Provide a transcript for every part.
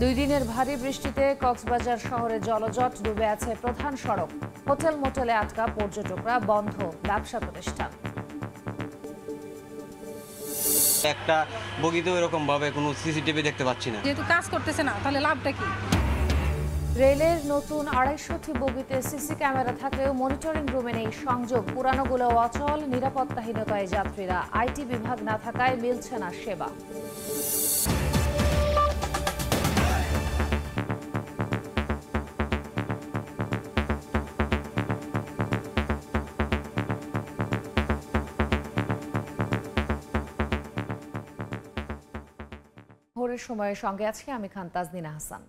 দুই দিনের ভারী বৃষ্টিতে কক্সবাজার শহরে জলজট, ডুবে আছে প্রধান সড়ক। হোটেল মোটেলে আটকা পর্যটকরা, বন্ধ ব্যবসা প্রতিষ্ঠান। একটা বগিতেও এরকম ভাবে কোনো সিসিটিভি দেখতে পাচ্ছি না। যেহেতু কাজ করতেছে না, তাহলে লাভটা কি? রেলের নতুন 250টি বগিতে সিসি ক্যামেরা থাকলেও মনিটরিং রুমে নেই সংযোগ। পুরানোগুলো অচল, নিরাপত্তাহীনতায় যাত্রীরা। আইটি বিভাগ না থাকায় মিলছে না সেবা। ভোরের সময়ের সঙ্গে আছি আমি খান তাজনিনা হাসান।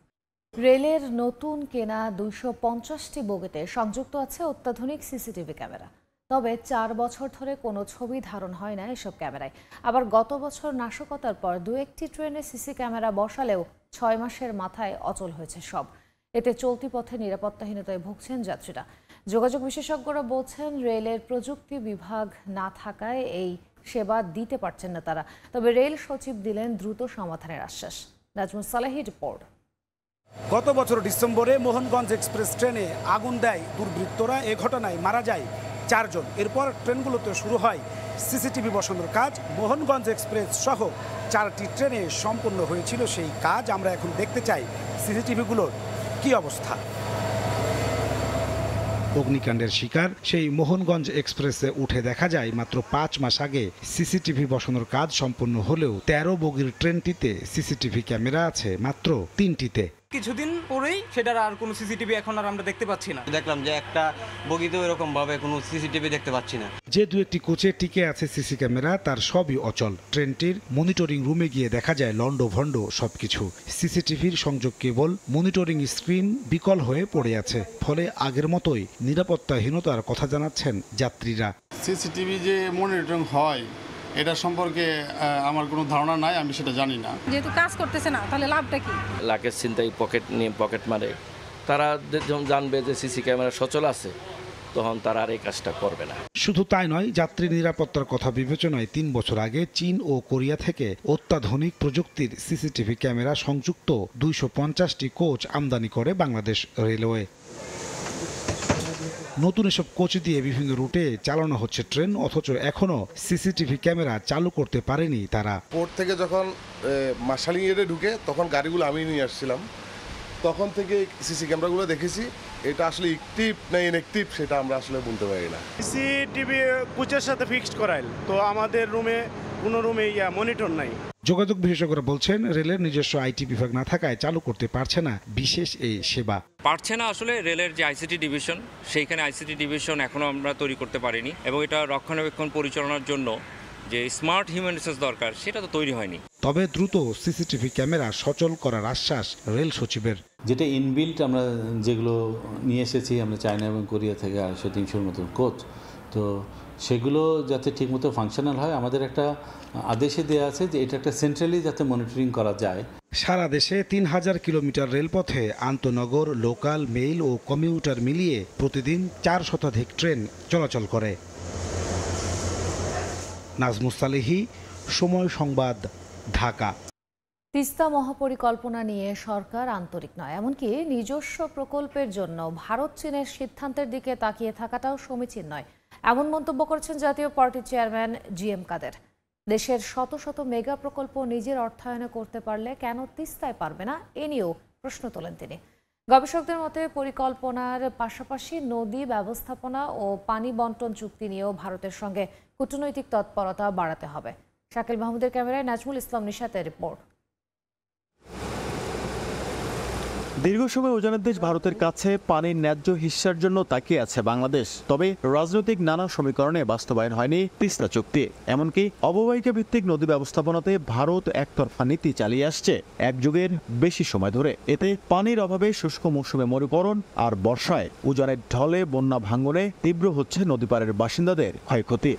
রেলের নতুন কেনা 250টি বগিতে সংযুক্ত আছে অত্যাধুনিক সিসিটিভি ক্যামেরা। তবে 4 বছর ধরে কোনো ছবি ধারণ হয় না এসব ক্যামেরায়। আবার গত বছর নাশকতার পর 2-1টি ট্রেনে সিসি ক্যামেরা বসালেও 6 মাসের মাথায় অচল হয়েছে সব। এতে চলতি পথে নিরাপত্তাহীনতায় ভুগছেন যাত্রীরা। যোগাযোগ বিশেষজ্ঞরা বলছেন, রেলের প্রযুক্তি বিভাগ না থাকায় এই সেবা দিতে পারছেন না তারা। তবে রেল সচিব দিলেন দ্রুত সমাধানের আশ্বাস। নাজমুস সালেহি রিপোর্ট। গত বছর ডিসেম্বরে মোহনগঞ্জ এক্সপ্রেস ট্রেনে আগুন দেয় দুর্বৃত্তরা। এ ঘটনায় মারা যায় 4 জন। এরপর ট্রেনগুলোতে শুরু হয় সিসিটিভি বসানোর কাজ। মোহনগঞ্জ এক্সপ্রেস সহ 4টি ট্রেনে সম্পূর্ণ হয়েছিল সেই কাজ। আমরা এখন দেখতে চাই সিসিটিভিগুলোর কি অবস্থা। অগ্নিকাণ্ডের শিকার সেই মোহনগঞ্জ এক্সপ্রেসে উঠে দেখা যায় মাত্র 5 মাস আগে সিসিটিভি বসানোর কাজ সম্পন্ন হলেও 13 বগির ট্রেনটিতে সিসিটিভি ক্যামেরা আছে মাত্র 3টিতে। কিছুদিন পরেই সেটার আর কোনো সিসিটিভি এখন আর আমরা দেখতে পাচ্ছি না। দেখলাম যে একটা বগিতেও এরকম ভাবে কোনো সিসিটিভি দেখতে পাচ্ছি না। যে 2-1টি কোচে টিকে আছে সিসি ক্যামেরা, তার সবই অচল। ট্রেনটির মনিটরিং রুমে গিয়ে দেখা যায় লন্ডভন্ড সবকিছু। সিসিটিভির সংযোগ কেবল, মনিটরিং স্ক্রিন বিকল হয়ে পড়ে আছে। ফলে আগের মতোই নিরাপত্তাহীনতার কথা জানাচ্ছেন যাত্রীরা। সিসিটিভি যে মনিটরিং হয় এটা সম্পর্কে আমার কোনো ধারণা নাই, আমি সেটা জানি না। যেহেতু কাজ করতেছে না, তাহলে লাভটা কি? লাকেজ ছিনতাই, পকেট মারে। তারা যখন জানবে যে সিসি ক্যামেরা সচল আছে, তখন তারা আর এই কাজটা করবে না। শুধু তাই নয়, যাত্রী নিরাপত্তার কথা বিবেচনায় 3 বছর আগে চীন ও কোরিয়া থেকে অত্যাধুনিক প্রযুক্তির সিসিটিভি ক্যামেরা সংযুক্ত 250টি কোচ আমদানি করে বাংলাদেশ রেলওয়ে। নতুন এসব কোচ দিয়ে বিভিন্ন রুটে চালানো হচ্ছে ট্রেন, অথচ এখনো সিসিটিভি ক্যামেরা চালু করতে পারেনি তারা। পোর্ট থেকে যখন মার্শালিং এরিয়া ঢুকে তখন গাড়িগুলো আমি নিয়ে আসছিলাম, তখন থেকে সিসি ক্যামেরাগুলো দেখেছি। এটা আসলে অ্যাক্টিভ না ইনঅ্যাক্টিভ সেটা আমরা আসলে বলতে পারি না। সিসিটিভি কোচের সাথে ফিক্সড করাইল, তো আমাদের রুমে কোনো রুমে মনিটর নাই। যোগাযোগ বিশেষজ্ঞরা বলছেন, রেলের নিজস্ব আইটি বিভাগ না থাকায় চালু করতে পারছে না বিশেষ এই সেবা। পারছে না আসলে রেলের যে আইসিটি ডিভিশন, সেইখানে আইসিটি ডিভিশন এখনো আমরা তৈরি করতে পারিনি, এবং এটা রক্ষণাবেক্ষণ পরিচালনার জন্য যে স্মার্ট হিউম্যান রিসোর্স দরকার সেটা তো তৈরি হয়নি। তবে দ্রুত সিসিটিভি ক্যামেরা সচল করার আশ্বাস রেল সচিবের। যেটা ইনবিল্ট আমরা যেগুলো নিয়ে এসেছি আমরা চায়না এবং কোরিয়া থেকে 250-300 মতন কোচ, তো সেগুলো যাতে ঠিকমতো ফাংশনাল হয় আমাদের একটা আদেশে দেওয়া আছে যে এটা একটা সেন্ট্রালি যাতে মনিটরিং করা যায়। সারা দেশে 3000 কিলোমিটার রেলপথে আন্তনগর, লোকাল, মেইল ও কমিউটার মিলিয়ে প্রতিদিন 4 শতাধিক ট্রেন চলাচল করে। নাজমুস সালেহি, সময় সংবাদ, ঢাকা। তিস্তা মহাপরিকল্পনা নিয়ে সরকার আন্তরিক নয়, এমনকি নিজস্ব প্রকল্পের জন্য ভারত চীনের সিদ্ধান্তের দিকে তাকিয়ে থাকাটাও সমীচীন নয়, এমন মন্তব্য করেছেন জাতীয় পার্টির চেয়ারম্যান GM কাদের। দেশের শত শত মেগা প্রকল্প নিজের অর্থায়নে করতে পারলে কেন তিস্তায় পারবে না, এ নিয়েও প্রশ্ন তোলেন তিনি। গবেষকদের মতে পরিকল্পনার পাশাপাশি নদী ব্যবস্থাপনা ও পানি বন্টন চুক্তি নিয়েও ভারতের সঙ্গে কূটনৈতিক তৎপরতা বাড়াতে হবে। শাকিল মাহমুদের ক্যামেরায় নাজমুল ইসলাম নিশাতের রিপোর্ট। দীর্ঘ সময় উজানের দেশ ভারতের কাছে পানির ন্যায্য হিস্যার জন্য তাকিয়ে আছে বাংলাদেশ। তবে রাজনৈতিক নানা সমীকরণে বাস্তবায়ন হয়নি তিস্তা চুক্তি। এমনকি অববাহিকা ভিত্তিক নদী ব্যবস্থাপনাতে ভারত একতরফা নীতি চালিয়ে আসছে 1 যুগের বেশি সময় ধরে। এতে পানির অভাবে শুষ্ক মৌসুমে মরুকরণ আর বর্ষায় উজানের ঢলে বন্যা ভাঙনে তীব্র হচ্ছে নদীপাড়ের বাসিন্দাদের ক্ষয়ক্ষতি।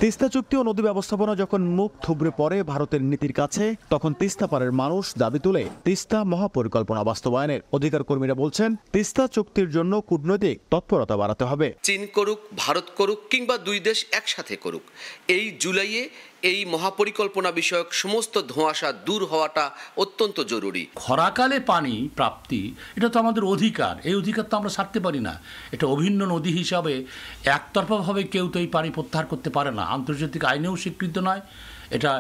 তিস্তা চুক্তি ও নদী ব্যবস্থাপনা যখন মুখ থুবড়ে পড়ে ভারতের নীতির কাছে, তখন তিস্তা পাড়ের মানুষ দাবি তুলে তিস্তা মহাপরিকল্পনা বাস্তবায়নের। অধিকার কর্মীরা বলছেন, তিস্তা চুক্তির জন্য কূটনৈতিক তৎপরতা বাড়াতে হবে। চীন করুক, ভারত করুক, কিংবা 2 দেশ একসাথে করুক, এই জুলাইয়ে এই মহাপরিকল্পনা বিষয়ক সমস্ত ধোঁয়াশা দূর হওয়াটা অত্যন্ত জরুরি। খরাকালে পানি প্রাপ্তি এটা তো আমাদের অধিকার, এই অধিকার তো আমরা ছাড়তে পারি না। এটা অভিন্ন নদী হিসাবে একতরফাভাবে কেউ তো এই পানি প্রত্যাহার করতে পারে না, আন্তর্জাতিক আইনেও স্বীকৃত নয়, এটা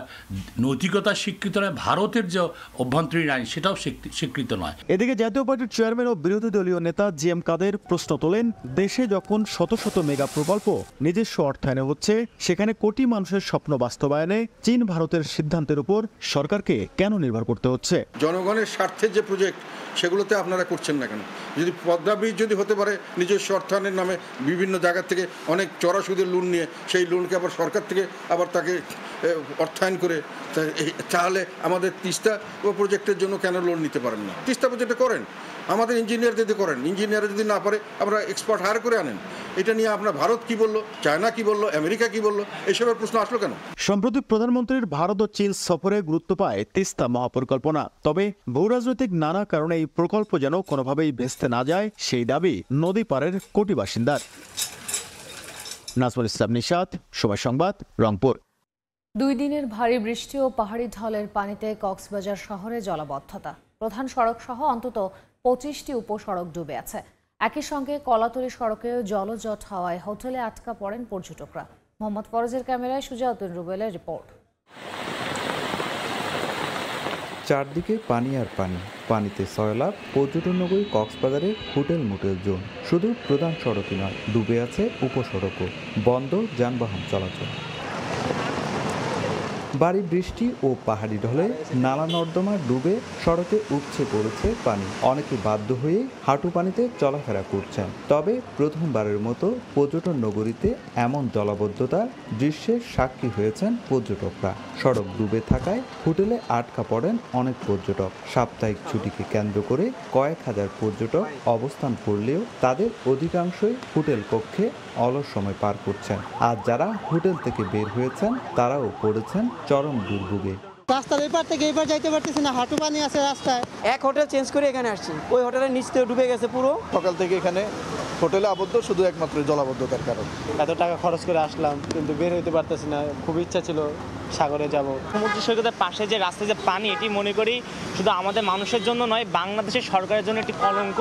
নৈতিকতা স্বীকৃত নয়, ভারতের যে অভ্যন্তরীণ আইন সেটাও স্বীকৃত নয়। এদিকে জাতীয় পার্টির চেয়ারম্যান ও বিরোধী দলীয় নেতা জিএম কাদের প্রশ্ন তোলেন, দেশে যখন শত শত মেগা প্রকল্প নিজস্ব অর্থায়নে হচ্ছে, সেখানে কোটি মানুষের স্বপ্ন বাস্তবায়নে চীন ভারতের সিদ্ধান্তের উপর সরকারকে কেন নির্ভর করতে হচ্ছে? জনগণের স্বার্থের যে প্রজেক্ট সেগুলোতে আপনারা করছেন না কেন? যদি পদ্মা ব্রিজ যদি হতে পারে নিজস্ব অর্থায়নের নামে বিভিন্ন জায়গা থেকে অনেক চড়া সুদের লোন নিয়ে সেই লোনকে আবার সরকার থেকে আবার তাকে অর্থায়ন করে, তাহলে আমাদের তিস্তা প্রজেক্টের জন্য কেন লোন নিতে পারেন না? তিস্তা প্রজেক্টে করেন, আমাদের ইঞ্জিনিয়ার যদি করেন, ইঞ্জিনিয়ার যদি না পারে আমরা এক্সপার্ট হায়ার করে আনেন। এটা নিয়ে আপনার ভারত কি বললো, চায়না কি বললো, আমেরিকা কি বললো, এসবের প্রশ্ন আসলো কেন? সম্প্রতি প্রধানমন্ত্রীর ভারত ও চীন সফরে গুরুত্ব পায় তিস্তা মহাপরিকল্পনা। তবে ভূরাজনৈতিক নানা কারণে এই প্রকল্প যেন কোনোভাবেই ভেস্তে না যায়, সেই দাবি নদী পাড়ের কোটি বাসিন্দার। নাজমুল ইসলাম নিশাত, সময় সংবাদ, রংপুর। 2 দিনের ভারী বৃষ্টি ও পাহাড়ি ঢলের পানিতে কক্সবাজার শহরে জলাবদ্ধতা। প্রধান সড়ক সহ অন্তত 25টি উপসড়ক ডুবে আছে। একই সঙ্গে কলাতলী সড়কেও জলজট হওয়ায় হোটেলে আটকা পড়েন পর্যটকরা। মোহাম্মদ ফরজের ক্যামেরায় সুজাউদ্দিন রুবেলের রিপোর্ট। চারদিকে পানি আর পানি, পানিতে সয়লাব পর্যটন নগরী কক্সবাজারের হোটেল মোটেল জোন। শুধু প্রধান সড়কই নয়, ডুবে আছে উপসড়কও, বন্ধ যানবাহন চলাচল। ভারী বৃষ্টি ও পাহাড়ি ঢলে নালা নর্দমা ডুবে সড়কে উপচে পড়েছে পানি। অনেকে বাধ্য হয়ে হাঁটু পানিতে চলাফেরা করছেন। তবে প্রথমবারের মতো পর্যটন নগরীতে এমন জলাবদ্ধতার দৃশ্যের সাক্ষী হয়েছেন পর্যটকরা। সড়ক ডুবে থাকায় হোটেলে আটকা পড়েন অনেক পর্যটক। সাপ্তাহিক ছুটিকে কেন্দ্র করে কয়েক হাজার পর্যটক অবস্থান করলেও তাদের অধিকাংশই হোটেল কক্ষে অলস সময় পার করছেন। আর যারা হোটেল থেকে বের হয়েছেন তারাও পড়েছেন চরম দুর্ভোগে। রাস্তার এপার থেকে এপার যাইতে পারতেছি না, হাঁটু পানি আছে রাস্তায়। এক হোটেল চেঞ্জ করে এখানে আসছি, ওই হোটেলের নিচ থেকে ডুবে গেছে পুরো। সকাল থেকে এখানে হোটেলে আবদ্ধ, শুধু একমাত্র জলাবদ্ধতার কারণে। এত টাকা খরচ করে আসলাম কিন্তু বের হইতে পারতেছি না। খুব ইচ্ছা ছিল সাগরে যাব। সমুদ্র সৈকতের পাশে যে রাস্তায় যে পানি, এটি মনে করি শুধু আমাদের মানুষের জন্য নয়, বাংলাদেশের সরকারের জন্য একটি কলঙ্ক।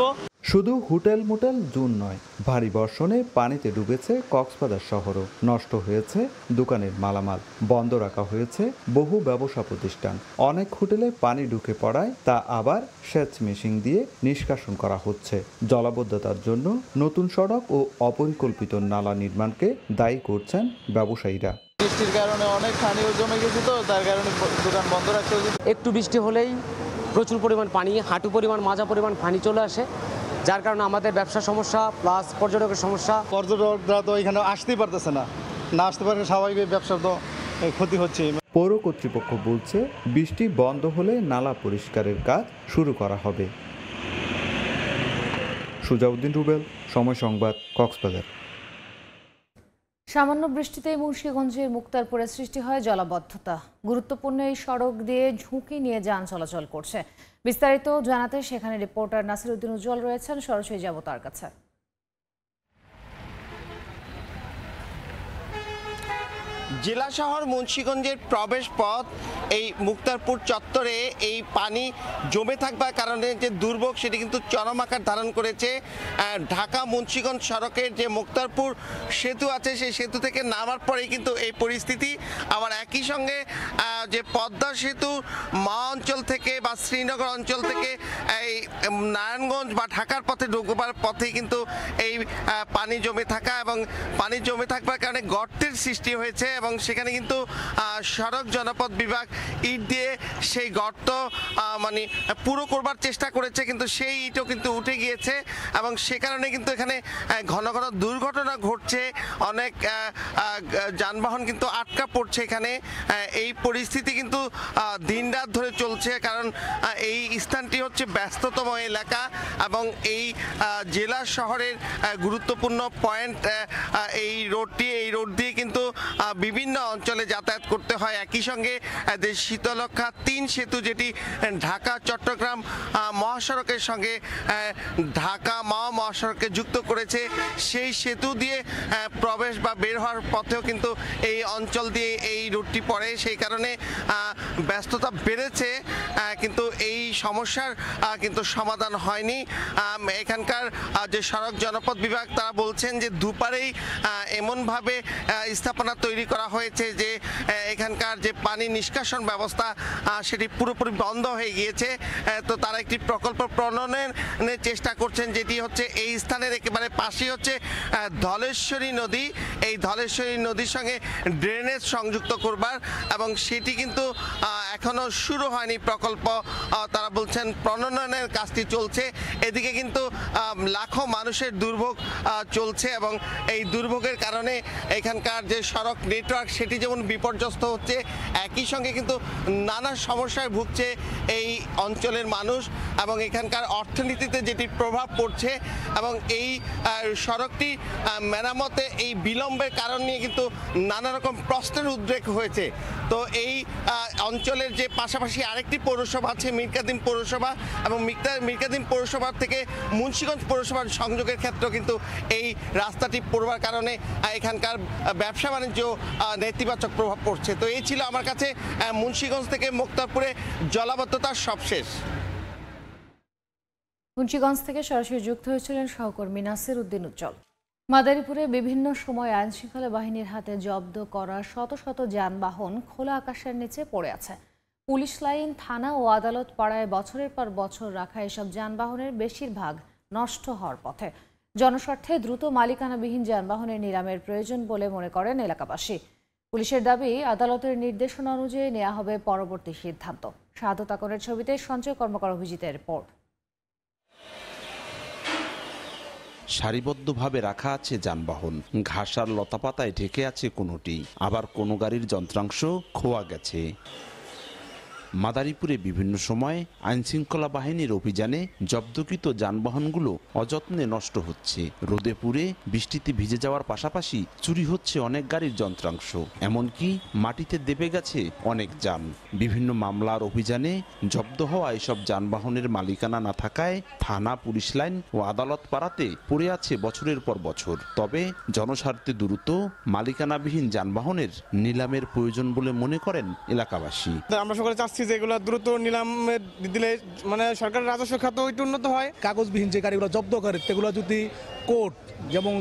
শুধু হোটেল মোটেল জুন নয়, ভারী বর্ষণে পানিতে ডুবেছে কক্সবাজার শহরও। নষ্ট হয়েছে দোকানের মালামাল, বন্ধ রাখা হয়েছে বহু ব্যবসা প্রতিষ্ঠান। অনেক হোটেলে পানি ঢুকে পড়ায় তা আবার সেচ মেশিন দিয়ে নিষ্কাশন করা হচ্ছে। জলাবদ্ধতার জন্য নতুন সড়ক ও অপরিকল্পিত নালা নির্মাণকে দায়ী করছেন ব্যবসায়ীরা। বৃষ্টির কারণে অনেক পানিও জমে গেছে, তো তার কারণে দোকান বন্ধ রাখতে হয়েছে। একটু বৃষ্টি হলেই প্রচুর পরিমাণ পানি, হাঁটু পরিমাণ মাজা পরিমাণ পানি চলে আসে, যার কারণে আমাদের ব্যবসা সমস্যা প্লাস পর্যটকের সমস্যা। পর্যটকরা তো এখানে আসতেই পারতেছে না, না আসতে পারলে স্বাভাবিক ব্যবসার তো ক্ষতি হচ্ছে। পৌর কর্তৃপক্ষ বলছে বৃষ্টি বন্ধ হলে নালা পরিষ্কারের কাজ শুরু করা হবে। সুজাউদ্দিন রুবেল, সময় সংবাদ, কক্সবাজার। সামান্য বৃষ্টিতেই মুন্সিগঞ্জের মুক্তারপুরে সৃষ্টি হয় জলাবদ্ধতা। গুরুত্বপূর্ণ এই সড়ক দিয়ে ঝুঁকি নিয়ে যান চলাচল করছে। বিস্তারিত জানাতে সেখানে রিপোর্টার নাসির উদ্দিন উজ্জ্বল রয়েছেন, সরাসরি যাব তার কাছে। জেলা শহর মুন্সিগঞ্জের প্রবেশ পথ এই মুক্তারপুর চত্বরে এই পানি জমে থাকবার কারণে যে দুর্ভোগ সেটি কিন্তু চরম আকার ধারণ করেছে। ঢাকা মুন্সিগঞ্জ সড়কের যে মুক্তারপুর সেতু আছে সেই সেতু থেকে নামার পরেই কিন্তু এই পরিস্থিতি। আবার একই সঙ্গে যে পদ্মা সেতু মা অঞ্চল থেকে বা শ্রীনগর অঞ্চল থেকে এই নারায়ণগঞ্জ বা ঢাকার পথে ঢুকবার পথেই কিন্তু এই পানি জমে থাকা এবং পানি জমে থাকবার কারণে গর্তের সৃষ্টি হয়েছে এবং সেখানে কিন্তু সড়ক জনপথ বিভাগ ইট দিয়ে সেই গর্ত মানে পুরো করবার চেষ্টা করেছে, কিন্তু সেই ইটও কিন্তু উঠে গিয়েছে এবং সে কারণে কিন্তু এখানে ঘন ঘন দুর্ঘটনা ঘটছে। অনেক যানবাহন কিন্তু আটকা পড়ছে এখানে। এই পরিস্থিতি কিন্তু দিনরাত ধরে চলছে, কারণ এই স্থানটি হচ্ছে ব্যস্ততম এলাকা এবং এই জেলা শহরের গুরুত্বপূর্ণ পয়েন্ট এই রোড দিয়ে কিন্তু বিভিন্ন বিভিন্ন অঞ্চলে যাতায়াত করতে হয়। একই সঙ্গে যে শীতলক্ষা 3 সেতু, যেটি ঢাকা চট্টগ্রাম মহাসড়কের সঙ্গে ঢাকা মাওয়া মহাসড়ককে যুক্ত করেছে, সেই সেতু দিয়ে প্রবেশ বা বের হওয়ার পথেও কিন্তু এই অঞ্চল দিয়ে এই রুটটি পড়ে। সেই কারণে ব্যস্ততা বেড়েছে, কিন্তু এই সমস্যার কিন্তু সমাধান হয়নি। এখানকার যে সড়ক জনপথ বিভাগ তারা বলছেন যে দুপারেই এমনভাবে স্থাপনা তৈরি করা হয়েছে যে এখানকার যে পানি নিষ্কাশন ব্যবস্থা সেটি পুরোপুরি বন্ধ হয়ে গিয়েছে। তো তারা একটি প্রকল্প প্রণয়নের চেষ্টা করছেন, যেটি হচ্ছে এই স্থানের একেবারে পাশেই হচ্ছে ধলেশ্বরী নদী। এই ধলেশ্বরী নদীর সঙ্গে ড্রেনেজ সংযুক্ত করবার, এবং সেটি কিন্তু এখনো শুরু হয়নি প্রকল্প। তারা বলছেন প্রণয়নের কাজটি চলছে। এদিকে কিন্তু লাখো মানুষের দুর্ভোগ চলছে, এবং এই দুর্ভোগের কারণে এখানকার যে সড়ক নেটওয়ার্ক সেটি যেমন বিপর্যস্ত হচ্ছে, একই সঙ্গে কিন্তু নানা সমস্যায় ভুগছে এই অঞ্চলের মানুষ, এবং এখানকার অর্থনীতিতে যেটি প্রভাব পড়ছে। এবং এই সড়কটি মেরামতে এই বিলম্বের কারণ নিয়ে কিন্তু নানা রকম প্রশ্নের উদ্রেক হয়েছে। তো এই অঞ্চলের যে পাশাপাশি আরেকটি পৌরসভা আছে মিরকাদিম পৌরসভা, এবং মিরকাদিম পৌরসভা থেকে মুন্সিগঞ্জ পৌরসভার সংযোগের ক্ষেত্রেও কিন্তু এই রাস্তাটি পড়বার কারণে এখানকার ব্যবসা বাণিজ্য নেতিবাচক প্রভাব পড়ছে। তো এই ছিল আমার কাছে মুন্সিগঞ্জ থেকে মুক্তারপুরে জলাবদ্ধতার সবশেষ। মুন্সিগঞ্জ থেকে সরাসরি যুক্ত হয়েছিলেন সহকর্মী নাসির উদ্দিন উজ্জ্বল। মাদারীপুরে বিভিন্ন সময় আইনশৃঙ্খলা বাহিনীর হাতে জব্দ করা শত শত যানবাহন খোলা আকাশের নিচে পড়ে আছে। পুলিশ লাইন, থানা ও আদালত পাড়ায় বছরের পর বছর রাখা এসব যানবাহনের বেশিরভাগ নষ্ট হওয়ার পথে। জনস্বার্থে দ্রুত মালিকানাবিহীন যানবাহনের নিলামের প্রয়োজন বলে মনে করেন এলাকাবাসী। পুলিশের দাবি, আদালতের নির্দেশনা অনুযায়ী নেওয়া হবে পরবর্তী সিদ্ধান্ত। শাহাদত আকনের ছবিতে সঞ্জয় কর্মকার অভিজিতের রিপোর্ট। সারিবদ্ধভাবে রাখা আছে যানবাহন, ঘাস আর লতাপাতায় ঢেকে আছে কোনোটি, আবার কোনো গাড়ির যন্ত্রাংশ খোয়া গেছে। মাদারীপুরে বিভিন্ন সময় আইনশৃঙ্খলা বাহিনীর অভিযানে জব্দকৃত যানবাহনগুলো অযত্নে নষ্ট হচ্ছে। রোদে পুড়ে বৃষ্টিতে ভিজে যাওয়ার পাশাপাশি চুরি হচ্ছে অনেক গাড়ির যন্ত্রাংশ, এমনকি মাটিতে দেবে গেছে অনেক যান। বিভিন্ন মামলার অভিযানে জব্দ হওয়া এসব যানবাহনের মালিকানা না থাকায় থানা, পুলিশ লাইন ও আদালত পাড়াতে পড়ে আছে বছরের পর বছর। তবে জনস্বার্থে দ্রুত মালিকানাবিহীন যানবাহনের নিলামের প্রয়োজন বলে মনে করেন এলাকাবাসী। আমরা সকলে চাচ্ছি যেগুলো দ্রুত নিলামে দিলে মানে সরকারের রাজস্ব খাত একটু উন্নত হয়। কাগজবিহীন যে গাড়িগুলো জব্দ করে সেগুলো যদি কোর্ট যেমন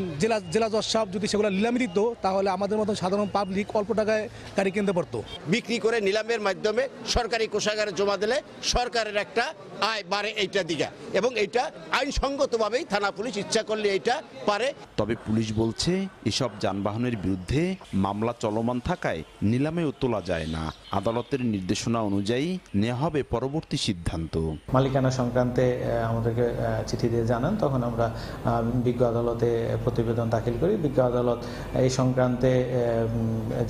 জেলা জজ সাহেব যদি সেগুলো নিলামে দিত, তাহলে আমাদের মতো সাধারণ পাবলিক অল্প টাকায় গাড়ি কিনতে পারতো। বিক্রি করে নিলামের মাধ্যমে সরকারি কোষাগারে জমা দিলে সরকারের একটা আয় বাড়ে এইটা দিকে, এবং এইটা আইনসঙ্গতভাবেই থানা পুলিশ ইচ্ছা করলে এইটা পারে। তবে পুলিশ বলছে এসব যানবাহনের বিরুদ্ধে মামলা চলমান থাকায় নিলামেও তোলা যায় না। আদালতের নির্দেশনা অনুযায়ী নেওয়া হবে পরবর্তী সিদ্ধান্ত। মালিকানা সংক্রান্তে আমাদেরকে চিঠি দিয়ে জানান, তখন আমরা বিজ্ঞ আদালতে প্রতিবেদন দাখিল করি। বিজ্ঞ আদালত এই সংক্রান্তে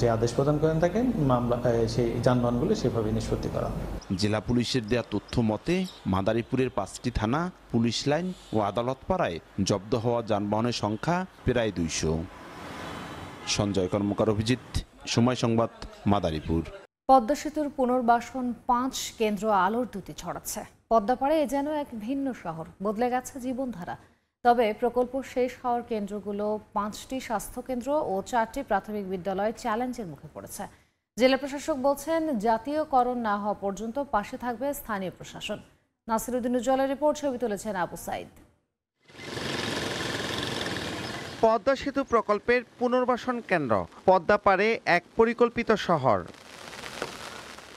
যে আদেশ প্রদান করেন থাকেন, মামলা সেই যানবাহনগুলো সেভাবে নিষ্পত্তি করা হয়। জেলা পুলিশের দেয়া তথ্য মতে মাদারীপুরের 5টি থানা, পুলিশ লাইন ও আদালত পাড়ায় জব্দ হওয়া যানবাহনের সংখ্যা প্রায় 200। সঞ্জয় কর্মকার অভিজিৎ, সময় সংবাদ, মাদারীপুর। পদ্মা সেতুর পুনর্বাসন 5 কেন্দ্র আলোর দুটি ছড়াচ্ছে। পদ্মাপাড়ে এ যেন এক ভিন্ন শহর, বদলে গেছে জীবনধারা। তবে প্রকল্প শেষ হওয়ার কেন্দ্রগুলো 5টি স্বাস্থ্যকেন্দ্র ও 4টি প্রাথমিক বিদ্যালয় চ্যালেঞ্জের মুখে পড়েছে। জেলা প্রশাসক বলছেন, জাতীয়করণ না হওয়া পর্যন্ত পাশে থাকবে স্থানীয় প্রশাসন। নাসির উদ্দিন উজ্জ্বলের রিপোর্ট, ছবি তুলেছেন আবু সাইদ। পদ্মা সেতু প্রকল্পের পুনর্বাসন কেন্দ্র পদ্মাপাড়ে এক পরিকল্পিত শহর।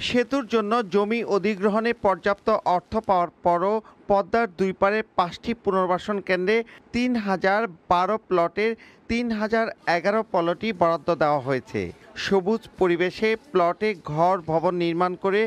সেতুর জন্য জমি অধিগ্রহণে পর্যাপ্ত অর্থ পাওয়ার পরও পদ্মার দুই পারে 5টি পুনর্বাসন কেন্দ্রে 3012 প্লটের 3011 প্লটই বরাদ্দ দেওয়া হয়েছে। সবুজ পরিবেশে প্লটে ঘর ভবন নির্মাণ করে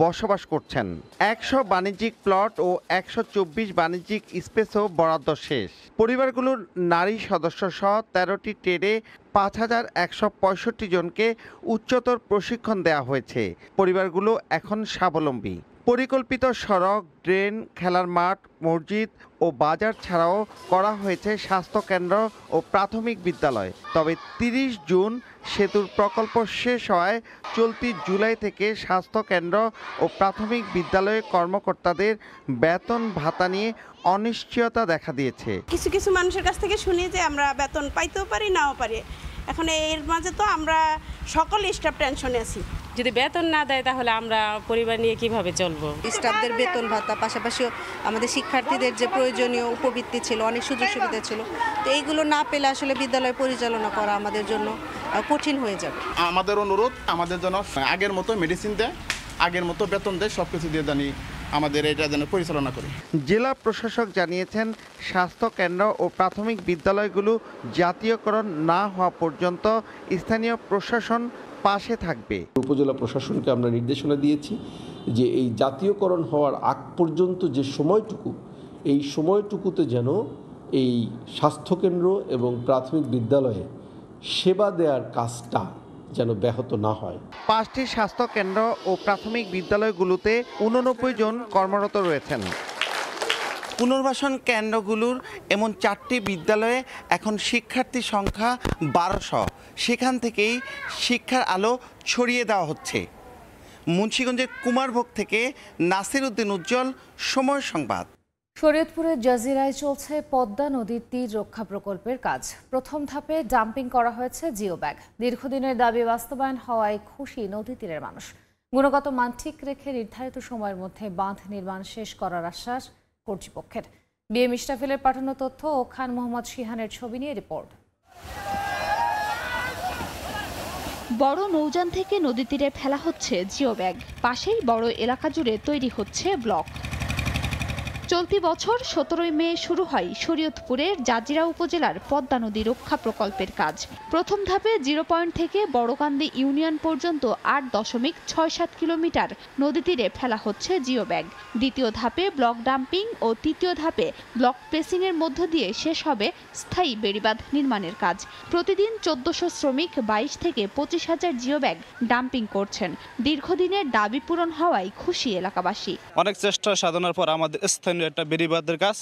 বসবাস করছেন। 100 বাণিজ্যিক প্লট ও 124 বাণিজ্যিক স্পেসও বরাদ্দ শেষ। পরিবারগুলোর নারী সদস্য সহ 13টি ট্রেডে 5165 জনকে উচ্চতর প্রশিক্ষণ দেওয়া হয়েছে। পরিবারগুলো এখন স্বাবলম্বী। পরিকল্পিত সড়ক, ড্রেন, খেলার মাঠ, মসজিদ ও বাজার ছাড়াও করা হয়েছে স্বাস্থ্যকেন্দ্র ও প্রাথমিক বিদ্যালয়। তবে 30 জুন সেতুর প্রকল্প শেষ হওয়ায় চলতি জুলাই থেকে স্বাস্থ্যকেন্দ্র ও প্রাথমিক বিদ্যালয়ের কর্মকর্তাদের বেতন ভাতা নিয়ে অনিশ্চয়তা দেখা দিয়েছে। কিছু কিছু মানুষের কাছ থেকে শুনি যে আমরা বেতন পাইতেও পারি, নাও পারি। এখন এর মাঝে তো আমরা সকল স্টাফ টেনশনে আছি। যদি বেতন না দেয় তাহলে আমরা পরিবার নিয়ে কিভাবে চলবো? স্টাফদের বেতন ভাতা, পাশাপাশি আমাদের শিক্ষার্থীদের যে প্রয়োজনীয় উপবৃত্তি ছিল, অনেক সুযোগ সুবিধা ছিল, তো এইগুলো না পেলে আসলে বিদ্যালয় পরিচালনা করা আমাদের জন্য কঠিন হয়ে যাবে। আমাদের অনুরোধ, আমাদের জন্য আগের মতো মেডিসিন দেয়, আগের মতো বেতন দেয়, সব কিছু দিয়ে জানি আমাদের এটা যেন পরিচালনা করি। জেলা প্রশাসক জানিয়েছেন, স্বাস্থ্য কেন্দ্র ও প্রাথমিক বিদ্যালয়গুলো জাতীয়করণ না হওয়া পর্যন্ত স্থানীয় প্রশাসন পাশে থাকবে। উপজেলা প্রশাসনকে আমরা নির্দেশনা দিয়েছি যে এই জাতীয়করণ হওয়ার আগ পর্যন্ত যে সময়টুকু, এই সময়টুকুতে যেন এই স্বাস্থ্যকেন্দ্র এবং প্রাথমিক বিদ্যালয়ে সেবা দেওয়ার কাজটা যেন ব্যাহত না হয়। 5টি স্বাস্থ্য কেন্দ্র ও প্রাথমিক বিদ্যালয়গুলোতে 89 জন কর্মরত রয়েছেন। পুনর্বাসন কেন্দ্রগুলোর এমন 4টি বিদ্যালয়ে এখন শিক্ষার্থী সংখ্যা 1200। সেখান থেকেই শিক্ষার আলো ছড়িয়ে দেওয়া হচ্ছে। মুন্সিগঞ্জের কুমারভোগ থেকে নাসির উদ্দিন উজ্জ্বল, সময় সংবাদ। শরীয়তপুরের জাজিরায় চলছে পদ্মা নদীর তীর রক্ষা প্রকল্পের কাজ। প্রথম ধাপে ডাম্পিং করা হয়েছে জিও ব্যাগ। দীর্ঘদিনের দাবি বাস্তবায়ন হওয়ায় খুশি নদী তীরের মানুষ। গুণগত মান ঠিক রেখে নির্ধারিত সময়ের মধ্যে বাঁধ নির্মাণ শেষ করার আশ্বাস কর্তৃপক্ষের। বিএম ইশরাফিলের পাঠানো তথ্য ও খান মোহাম্মদ শিহানের ছবি নিয়ে রিপোর্ট। বড় নৌযান থেকে নদী তীরে ফেলা হচ্ছে জিও ব্যাগ। পাশেই বড় এলাকা জুড়ে তৈরি হচ্ছে ব্লক। চলতি বছর 17 মে শুরু হয় শরীয়তপুরের জাজিরা উপজেলার পদ্মা নদী রক্ষা প্রকল্পের কাজ। প্রথম ধাপে 0 পয়েন্ট থেকে বড়কান্দি ইউনিয়ন পর্যন্ত 8.67 কিলোমিটার নদী তীরে ফেলা হচ্ছে জিও ব্যাগ। দ্বিতীয় ধাপে ব্লক ডাম্পিং ও তৃতীয় ধাপে ব্লক প্রেসিং এর মধ্য দিয়ে শেষ হবে স্থায়ী বেড়িবাঁধ নির্মাণের কাজ। প্রতিদিন 1400 শ্রমিক 22 থেকে 25,000 জিও ব্যাগ ডাম্পিং করছেন। দীর্ঘদিনের দাবি পূরণ হওয়ায় খুশি এলাকাবাসী। অনেক চেষ্টা সাধনার পর আমাদের স্থানীয় একটা বেড়িবাঁধের কাজ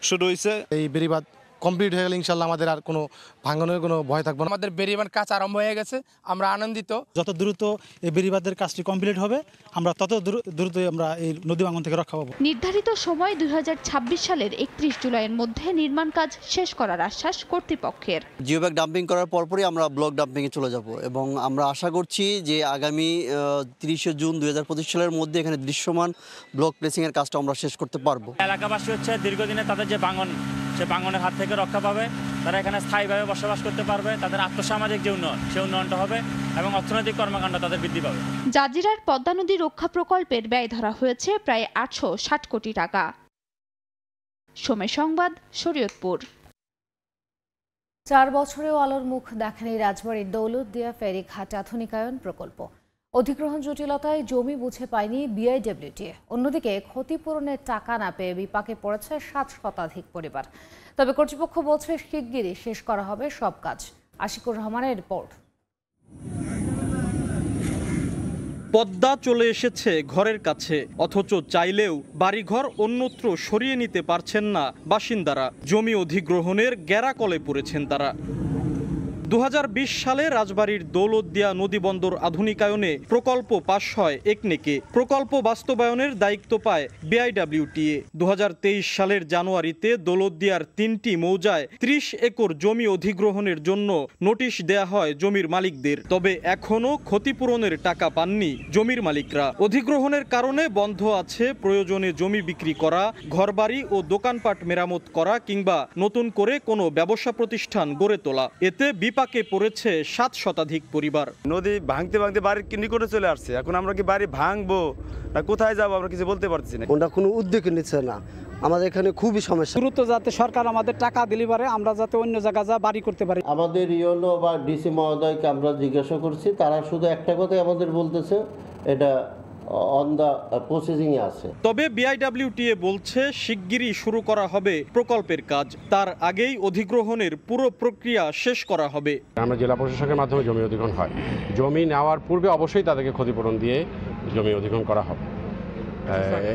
শুরু হয়েছে। এই বেড়িবাঁধ কমপ্লিট হয়ে গেলে ইনশাল্লাহ আমাদের আর কোনো ভাঙনের কোনো ভয় থাকবে না। আমাদের বেড়িবাঁধ কাজ আরম্ভ হয়ে গেছে, আমরা আনন্দিত। যত দ্রুত এই বেড়িবাঁধের কাজটি কমপ্লিট হবে, আমরা তত দ্রুতই আমরা এই নদী ভাঙন থেকে রক্ষা পাবো। নির্ধারিত সময় 2026 সালের 31 জুলাইয়ের মধ্যে নির্মাণ কাজ শেষ করার আশ্বাস কর্তৃপক্ষের। জিও ব্যাগ ডাম্পিং করার পরপরই আমরা ব্লক ডাম্পিংয়ে চলে যাব এবং আমরা আশা করছি যে আগামী 30 জুন 2025 সালের মধ্যে এখানে দৃশ্যমান ব্লক প্লেসিংয়ের কাজটা আমরা শেষ করতে পারবো। এলাকাবাসী হচ্ছে দীর্ঘদিনে তাদের যে ভাঙন, সে ভাঙনের হাত থেকে রক্ষা পাবে। তারা এখানে স্থায়ীভাবে বসবাস করতে পারবে। তাদের আর্থসামাজিক যে উন্নয়ন, সেই উন্নয়নটা হবে এবং অর্থনৈতিক কর্মকাণ্ড তাদের বৃদ্ধি পাবে। জাজিরার পদ্মা নদী রক্ষা প্রকল্পের ব্যয় ধরা হয়েছে প্রায় 860 কোটি টাকা। সময় সংবাদ, শরীয়তপুর। 4 বছরেও আলোর মুখ দেখেনি রাজবাড়ীর দৌলতদিয়া ফেরিঘাট আধুনিকায়ন প্রকল্প। অধিগ্রহণ জটিলতায় জমি বুঝে পায়নি বিআইডব্লিউটিএ। অন্যদিকে ক্ষতিপূরণের টাকা না পেয়ে বিপাকে পড়েছে 7 শতাধিক পরিবার। তবে কর্তৃপক্ষ বলছে শিগগিরই শেষ করা হবে সব কাজ। আশিকুর রহমানের রিপোর্ট। পদ্মা চলে এসেছে ঘরের কাছে, অথচ চাইলেও বাড়িঘর অন্যত্র সরিয়ে নিতে পারছেন না বাসিন্দারা। জমি অধিগ্রহণের গ্যারাকলে পড়েছেন তারা। 2020 সালে রাজবাড়ীর দৌলতদিয়া নদীবন্দর আধুনিকায়নে প্রকল্প পাশ হয় একনেকে। প্রকল্প বাস্তবায়নের দায়িত্ব পায় বিআইডব্লিউটিএ। 2023 সালের জানুয়ারিতে দৌলতদিয়ার 3টি মৌজায় 30 একর জমি অধিগ্রহণের জন্য নোটিশ দেয়া হয় জমির মালিকদের। তবে এখনও ক্ষতিপূরণের টাকা পাননি জমির মালিকরা। অধিগ্রহণের কারণে বন্ধ আছে প্রয়োজনে জমি বিক্রি করা, ঘরবাড়ি ও দোকানপাট মেরামত করা কিংবা নতুন করে কোনো ব্যবসা প্রতিষ্ঠান গড়ে তোলা। এতে বিপাকে পড়েছে 7 শতাধিক পরিবার। নদী ভাঙতে ভাঙতে বাড়ির নিকটে চলে আসছে। এখন আমরা কি বাড়ি ভাঙবো না কোথায় যাবো আমরা কিছু বলতে পারছি না। ওটা কোনো উদ্যোগ নিচ্ছে না। আমাদের এখানে খুবই সমস্যা। দ্রুত যাতে সরকার আমাদের টাকা দিলে পারে, আমরা যাতে অন্য জায়গায় যা বাড়ি করতে পারি। আমাদের ইওনো বা ডিসি মহোদয়কে আমরা জিজ্ঞাসা করছি, তারা শুধু একটা কথাই আমাদের বলতেছে, এটা অন দা প্রসেসিং এ আছে। তবে বিআইডব্লিউটিএ বলছে শিগগিরই শুরু করা হবে প্রকল্পের কাজ। তার আগেই অধিগ্রহণের পুরো প্রক্রিয়া শেষ করা হবে। আমরা জেলা প্রশাসকের মাধ্যমে জমি অধিগ্রহণ হয়। জমি নেওয়ার পূর্বে অবশ্যই তাদেরকে ক্ষতিপূরণ দিয়ে জমি অধিগ্রহণ করা হবে।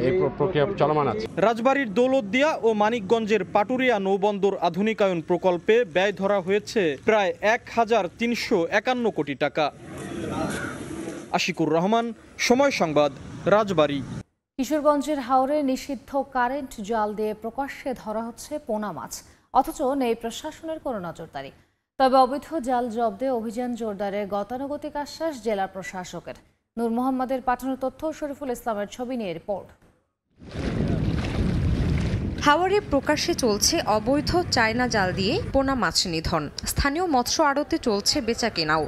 এই প্রক্রিয়া চলমান আছে। রাজবাড়ীর দৌলতদিয়া ও মানিকগঞ্জের পাটুরিয়া নৌবন্দর আধুনিকায়ন প্রকল্পে ব্যয় ধরা হয়েছে প্রায় ১,৩৫১ কোটি টাকা। আশিকুর রহমান, সময় সংবাদ, রাজবাড়ী। কিশোরগঞ্জের হাওরে নিষিদ্ধ কারেন্ট জাল দিয়ে প্রকাশ্যে ধরা হচ্ছে পোনা মাছ, অথচ নেই প্রশাসনের কোনো নজরদারি। তবে অবৈধ জাল জব্দে অভিযান জোরদারের গতানুগতিক আশ্বাস জেলা প্রশাসকের। নূর মোহাম্মদের পাঠানো তথ্য, শরীফুল ইসলামের ছবি নিয়ে রিপোর্ট। হাওরে প্রকাশ্যে চলছে অবৈধ চায়না জাল দিয়ে পোনা মাছ নিধন। স্থানীয় মৎস্য আড়তে চলছে বেচাকেনাও।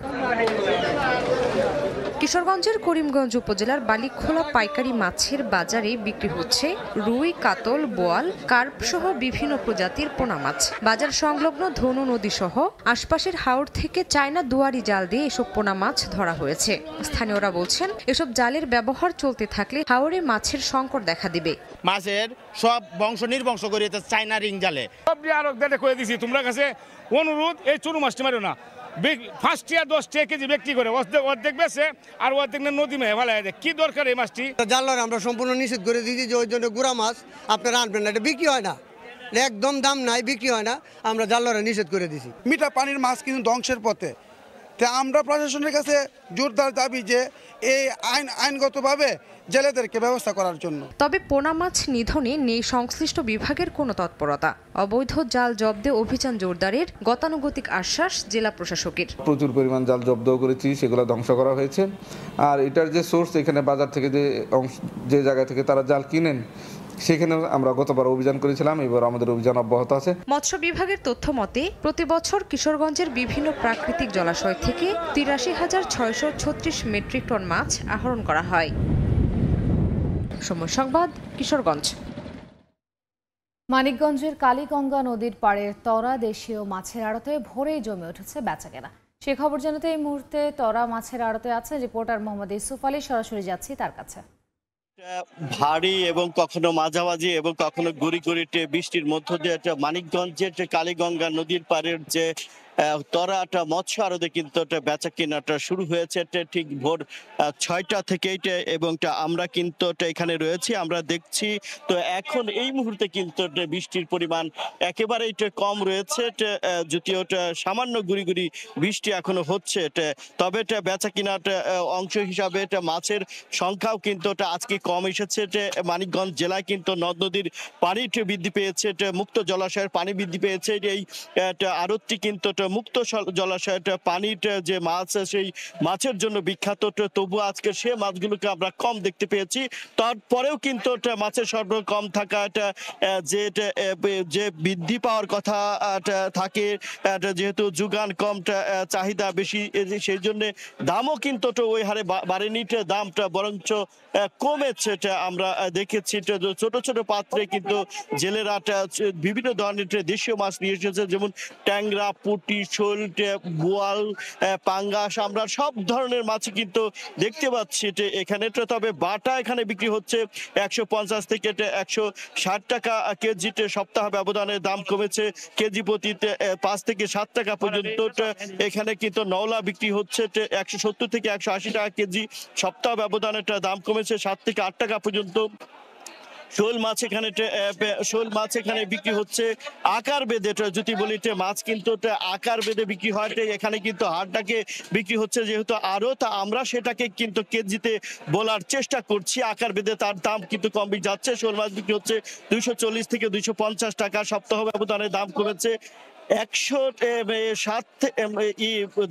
কিশোরগঞ্জের করিমগঞ্জ উপজেলার বালিখোলা পাইকারি মাছের বাজারে বিক্রি হচ্ছে রুই, কাতল, বোয়াল, কার্প সহ বিভিন্ন প্রজাতির পোনা মাছ। বাজার সংলগ্ন ধনু নদী সহ আশপাশের হাওর থেকে চায়না দুয়ারি জাল দিয়ে এসব পোনা মাছ ধরা হয়েছে। স্থানীয়রা বলছেন, এসব জালের ব্যবহার চলতে থাকলে হাওরে মাছের সংকট দেখা দিবে। মাছের সব বংশ নির্বংশ করে চায়না রিং জালে সব করে দিছি। তোমরা কাছে অনুরোধ, এই চুরু মাছটি মারো না। ফার্স্ট ইয়ার 10 কেজি বিক্রি করে অর্ধেক বেছে আর অর্ধেক নদী মেয়ে ভালো কি দরকার এই মাছটি। জালরে আমরা সম্পূর্ণ নিষেধ করে দিয়েছি যে ওই জন্য গুড়া মাছ আপনারা আনবেন না, এটা বিক্রি হয় না, একদম দাম নাই, বিক্রি হয় না। আমরা জালরে নিষেধ করে দিয়েছি। মিঠা পানির মাছ কিন্তু ধ্বংসের পথে। তা আমরা প্রশাসনের কাছে জোরদার দাবি যে এই আইনগতভাবে জেলেদেরকে ব্যবস্থা করার জন্য। তবে পোনা মাছ নিধনে নেই সংশ্লিষ্ট বিভাগের কোনো তৎপরতা। অবৈধ জাল জব্দে অভিযান জোরদারের গতানুগতিক আশ্বাস জেলা প্রশাসকের। প্রচুর পরিমাণ জাল জব্দ করেছি, সেগুলো ধ্বংস করা হয়েছে। আর এটার যে সোর্স, এখানে বাজার থেকে যে জায়গা থেকে তারা জাল কিনেন, সেখানে আমরা গতবার অভিযান করেছিলাম, এবার আমাদের অভিযান অব্যাহত আছে। মৎস্য বিভাগের তথ্য মতে প্রতি বছর কিশোরগঞ্জের বিভিন্ন প্রাকৃতিক জলাশয় থেকে ৮৩,৬৩৬ মেট্রিক টন মাছ আহরণ করা হয়। সময় সংবাদ, কিশোরগঞ্জ। মানিকগঞ্জের কালীগঙ্গা নদীর পাড়ের তরা দেশীয় মাছের আড়তে ভোরেই জমে উঠেছে বেচাকেনা। সে খবর জানাতে এই মুহূর্তে তরা মাছের আড়তে আছে রিপোর্টার মোহাম্মদ ইউসুফ আলী। সরাসরি যাচ্ছি তার কাছে। ভারী এবং কখনো মাঝামাঝি এবং কখনো গুড়ি গুড়িতে বৃষ্টির মধ্য দিয়ে মানিকগঞ্জের কালীগঙ্গা নদীর পাড়ের যে তরাটা মৎস্য আড়তে কিন্তু বেচা কেনাটা শুরু হয়েছে ঠিক ভোর 6টা থেকে, এবং আমরা কিন্তু এখানে রয়েছি, আমরা দেখছি। তো এখন এই মুহূর্তে কিন্তু বৃষ্টির পরিমাণ একেবারেই কম রয়েছে, যদিও সামান্য গুড়ি গুড়ি বৃষ্টি এখনো হচ্ছে। তবে বেচা কেনার অংশ হিসাবে মাছের সংখ্যাও কিন্তু আজকে কম এসেছে। মানিকগঞ্জ জেলায় কিন্তু নদ নদীর পানি বৃদ্ধি পেয়েছে, মুক্ত জলাশয়ের পানি বৃদ্ধি পেয়েছে। এই আড়তটি কিন্তু মুক্ত জলাশয়ের পানির যে মাছ, সেই মাছের জন্য বিখ্যাত। তবু আজকে সে মাছগুলোকে আমরা কম দেখতে পেয়েছি। তারপরেও কিন্তু মাছের সরবরাহ কম থাকা, যে বৃদ্ধি পাওয়ার কথা থাকে, যেহেতু যোগান কম, চাহিদা বেশি, সেই জন্য দামও কিন্তু ওই হারে বাড়েনি, দামটা বরঞ্চ কমেছে। আমরা দেখেছি ছোট ছোট পাত্রে কিন্তু জেলেরা বিভিন্ন ধরনের দেশীয় মাছ নিয়ে এসেছে, যেমন ট্যাংরা, পুঁটি, শোল, বোয়াল, পাঙ্গাস, আমরা সব ধরনের মাছ কিন্তু দেখতে পাচ্ছি এখানে। তবে বাটা এখানে বিক্রি হচ্ছে 150 থেকে 160 টাকা কেজিতে। সপ্তাহ ব্যবধানে দাম কমেছে, কেজি প্রতি 5 থেকে 7 টাকা পর্যন্ত। এখানে কিন্তু নওলা বিক্রি হচ্ছে 170 থেকে 180 টাকা কেজি। সপ্তাহ ব্যবধানে দাম কমেছে 7 থেকে 8 টাকা পর্যন্ত। শোল মাছ এখানে বিক্রি হচ্ছে আকার বেঁধে। যদি বলি মাছ কিন্তু আকার বেঁধে বিক্রি হয়, এখানে কিন্তু হাটটাকে বিক্রি হচ্ছে যেহেতু আরো, তা আমরা সেটাকে কিন্তু কেজিতে বলার চেষ্টা করছি। আকার বেঁধে তার দাম কিন্তু কম যাচ্ছে। শোল মাছ বিক্রি হচ্ছে 240 থেকে 250 টাকা। সপ্তাহ ব্যবধানে দাম কমেছে 107,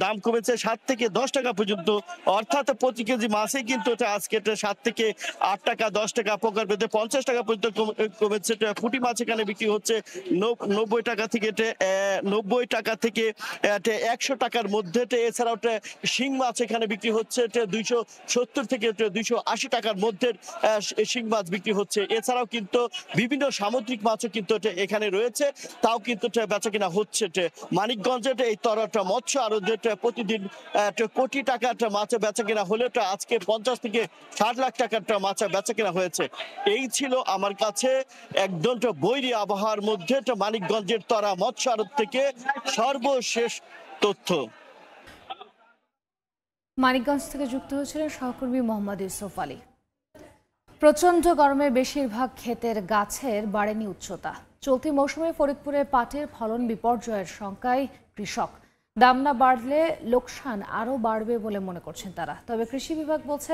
দাম কমেছে 7 থেকে 10 টাকা পর্যন্ত। অর্থাৎ প্রতি কেজি মাছে কিন্তু আজকে 7 থেকে 8 টাকা, 10 টাকা, প্রকার ভেদে 50 টাকা পর্যন্ত কমেছে। পুঁটি মাছ এখানে বিক্রি হচ্ছে 90 টাকা থেকে 100 টাকার মধ্যে। এছাড়াও শিং মাছ এখানে বিক্রি হচ্ছে 270 থেকে 280 টাকার মধ্যে শিং মাছ বিক্রি হচ্ছে। এছাড়াও কিন্তু বিভিন্ন সামুদ্রিক মাছও কিন্তু এখানে রয়েছে, তাও কিন্তু বেচাকেনা হচ্ছে। মানিকগঞ্জের এই তরাটা মৎস্য আড়তে প্রতিদিন কোটি টাকার মাছ বেচা কেনা হলে আজকে 50 থেকে 60 লাখ টাকার মাছ বেচা কেনা হয়েছে। এই ছিল আমার কাছে একদম বৈরী আবহাওয়ার মধ্যে মানিকগঞ্জের তরা মৎস্য আড়ত থেকে সর্বশেষ তথ্য। মানিকগঞ্জ থেকে যুক্ত হয়েছিলেন সহকর্মী মোহাম্মদ ইউসুফ আলী। প্রচণ্ড গরমে বেশিরভাগ ক্ষেতের গাছের বাড়েনি উচ্চতা। চলতি মৌসুমে ফরিদপুরে পাটের ফলন বিপর্যয়ের শঙ্কায় কৃষক। দাম না বাড়লে লোকসান আরও বাড়বে বলে মনে করছেন তারা। তবে কৃষি বিভাগ বলছে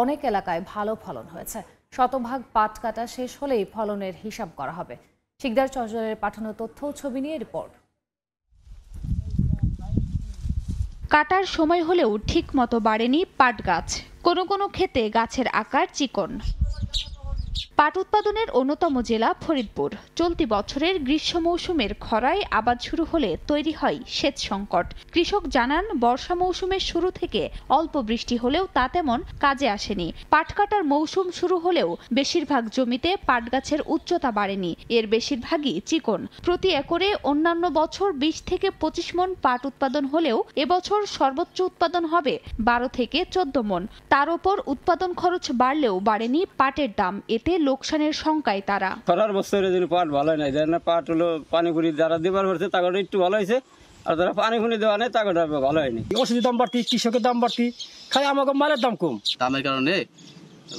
অনেক এলাকায় ভালো ফলন হয়েছে। শতভাগ পাট কাটা শেষ হলেই ফলনের হিসাব করা হবে। শিকদার চঞ্চলের পাঠানো তথ্য ও ছবি নিয়ে রিপোর্ট। কাটার সময় হলেও ঠিক মতো বাড়েনি পাট গাছ। কোনো কোনো ক্ষেতে গাছের আকার চিকন। পাট উৎপাদনের অন্যতম জেলা ফরিদপুর। চলতি বছরের গ্রীষ্ম মৌসুমের খরায় আবাদ শুরু হলে তৈরি হয় সেচ সংকট। কৃষক জানান, বর্ষা মৌসুমের শুরু থেকে অল্প বৃষ্টি হলেও তা তেমন কাজে আসেনি। পাট কাটার মৌসুম শুরু হলেও বেশিরভাগ জমিতে পাট গাছের উচ্চতা বাড়েনি। এর বেশিরভাগই চিকন। প্রতি একরে অন্যান্য বছর 20 থেকে 25 মণ পাট উৎপাদন হলেও এবছর সর্বোচ্চ উৎপাদন হবে 12 থেকে 14 মণ। তার উপর উৎপাদন খরচ বাড়লেও বাড়েনি পাটের দাম। এতে লোকসানের শঙ্কায় তারা। খরার বছরে যদি পাট ভালো নাই, যারা পাট হলো পানি পুরি যারা দিবার হচ্ছে তাদের একটু ভালো হয়েছে, আর যারা পানি ফুনি দেওয়া নেই তাদের ভালো হয়নি। ওষুধের দাম বাড়তি, কৃষকের দাম বাড়তি, খাই আমাকে মালের দাম কম। দামের কারণে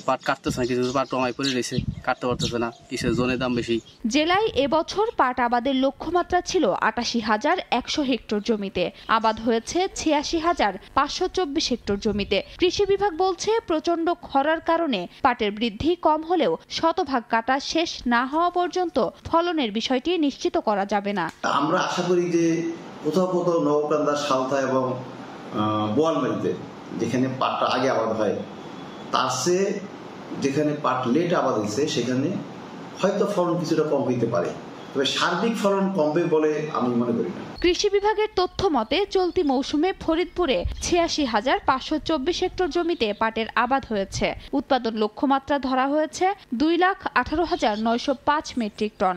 পাট কাটতেছে না, কিছু পাট কমাই পড়ে রয়েছে, কাটতে পারতেছে না, কিসের জোনের দাম বেশি। জেলায় এবছর পাট আবাদের লক্ষ্যমাত্রা ছিল ৮৮,১০০ হেক্টর জমিতে। আবাদ হয়েছে ৮৬,৫২৪ হেক্টর জমিতে। কৃষি বিভাগ বলছে, প্রচণ্ড খরার কারণে পাটের বৃদ্ধি কম হলেও শতভাগ কাটা শেষ না হওয়া পর্যন্ত ফলনের বিষয়টি নিশ্চিত করা যাবে না। আমরা আশা করি যে কোথাও কোথাও নবকান্দা, সালথা এবং বোয়ালমারিতে যেখানে পাটটা আগে আবাদ হয়, তার চেয়ে যেখানে পাট লেট আবাদ হয়েছে সেখানে হয়তো ফলন কিছুটা কম হইতে পারে, তবে সার্বিক ফলন কমবে বলে আমি মনে করি না। কৃষি বিভাগের তথ্য মতে চলতি মৌসুমে ফরিদপুরে ৮৬,৫২৪ হেক্টর জমিতে পাটের আবাদ হয়েছে। উৎপাদন লক্ষ্যমাত্রা ধরা হয়েছে ২,১৮,৯০৫ মেট্রিক টন।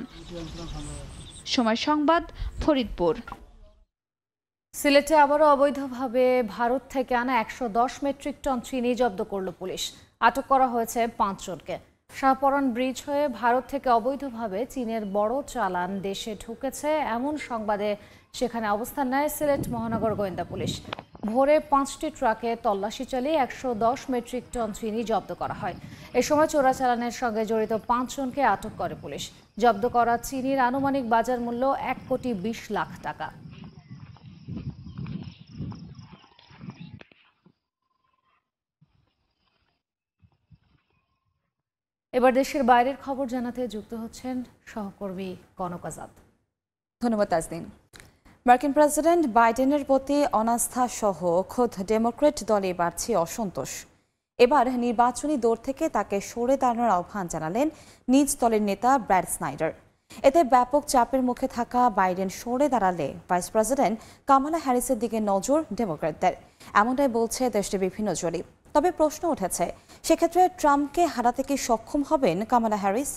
সময় সংবাদ, ফরিদপুর। সিলেটে আবারও অবৈধভাবে ভারত থেকে আনা ১১০ মেট্রিক টন চিনি জব্দ করল পুলিশ। আটক করা হয়েছে ৫ জনকে। শাহপরান ব্রিজ হয়ে ভারত থেকে অবৈধভাবে চীনের বড় চালান দেশে ঢুকেছে এমন সংবাদে সেখানে অবস্থান নেয় সিলেট মহানগর গোয়েন্দা পুলিশ। ভোরে ৫টি ট্রাকে তল্লাশি চালিয়ে ১১০ মেট্রিক টন চিনি জব্দ করা হয়। এ সময় চোরাচালানের সঙ্গে জড়িত ৫ জনকে আটক করে পুলিশ। জব্দ করা চিনির আনুমানিক বাজার মূল্য ১,২০,০০,০০০ টাকা। এবার দেশের বাইরের খবর জানাতে যুক্ত হচ্ছেন সহকর্মী কনক আজাদ। ধন্যবাদ তাজদিন। মার্কিন প্রেসিডেন্ট বাইডেনের প্রতি অনাস্থা সহ খোদ ডেমোক্রেট দলে বাড়ছে অসন্তোষ। এবার নির্বাচনী দৌড় থেকে তাকে সরে দাঁড়ানোর আহ্বান জানালেন নিজ দলের নেতা ব্র্যাড স্নাইডার। এতে ব্যাপক চাপের মুখে থাকা বাইডেন সরে দাঁড়ালে ভাইস প্রেসিডেন্ট কামালা হ্যারিসের দিকে নজর ডেমোক্র্যাটদের, এমনটাই বলছে দেশটির বিভিন্ন জরিপ। তবে প্রশ্ন উঠেছে, সেক্ষেত্রে ট্রাম্পকে হারাতে কি সক্ষম হবেন কামালা হ্যারিস?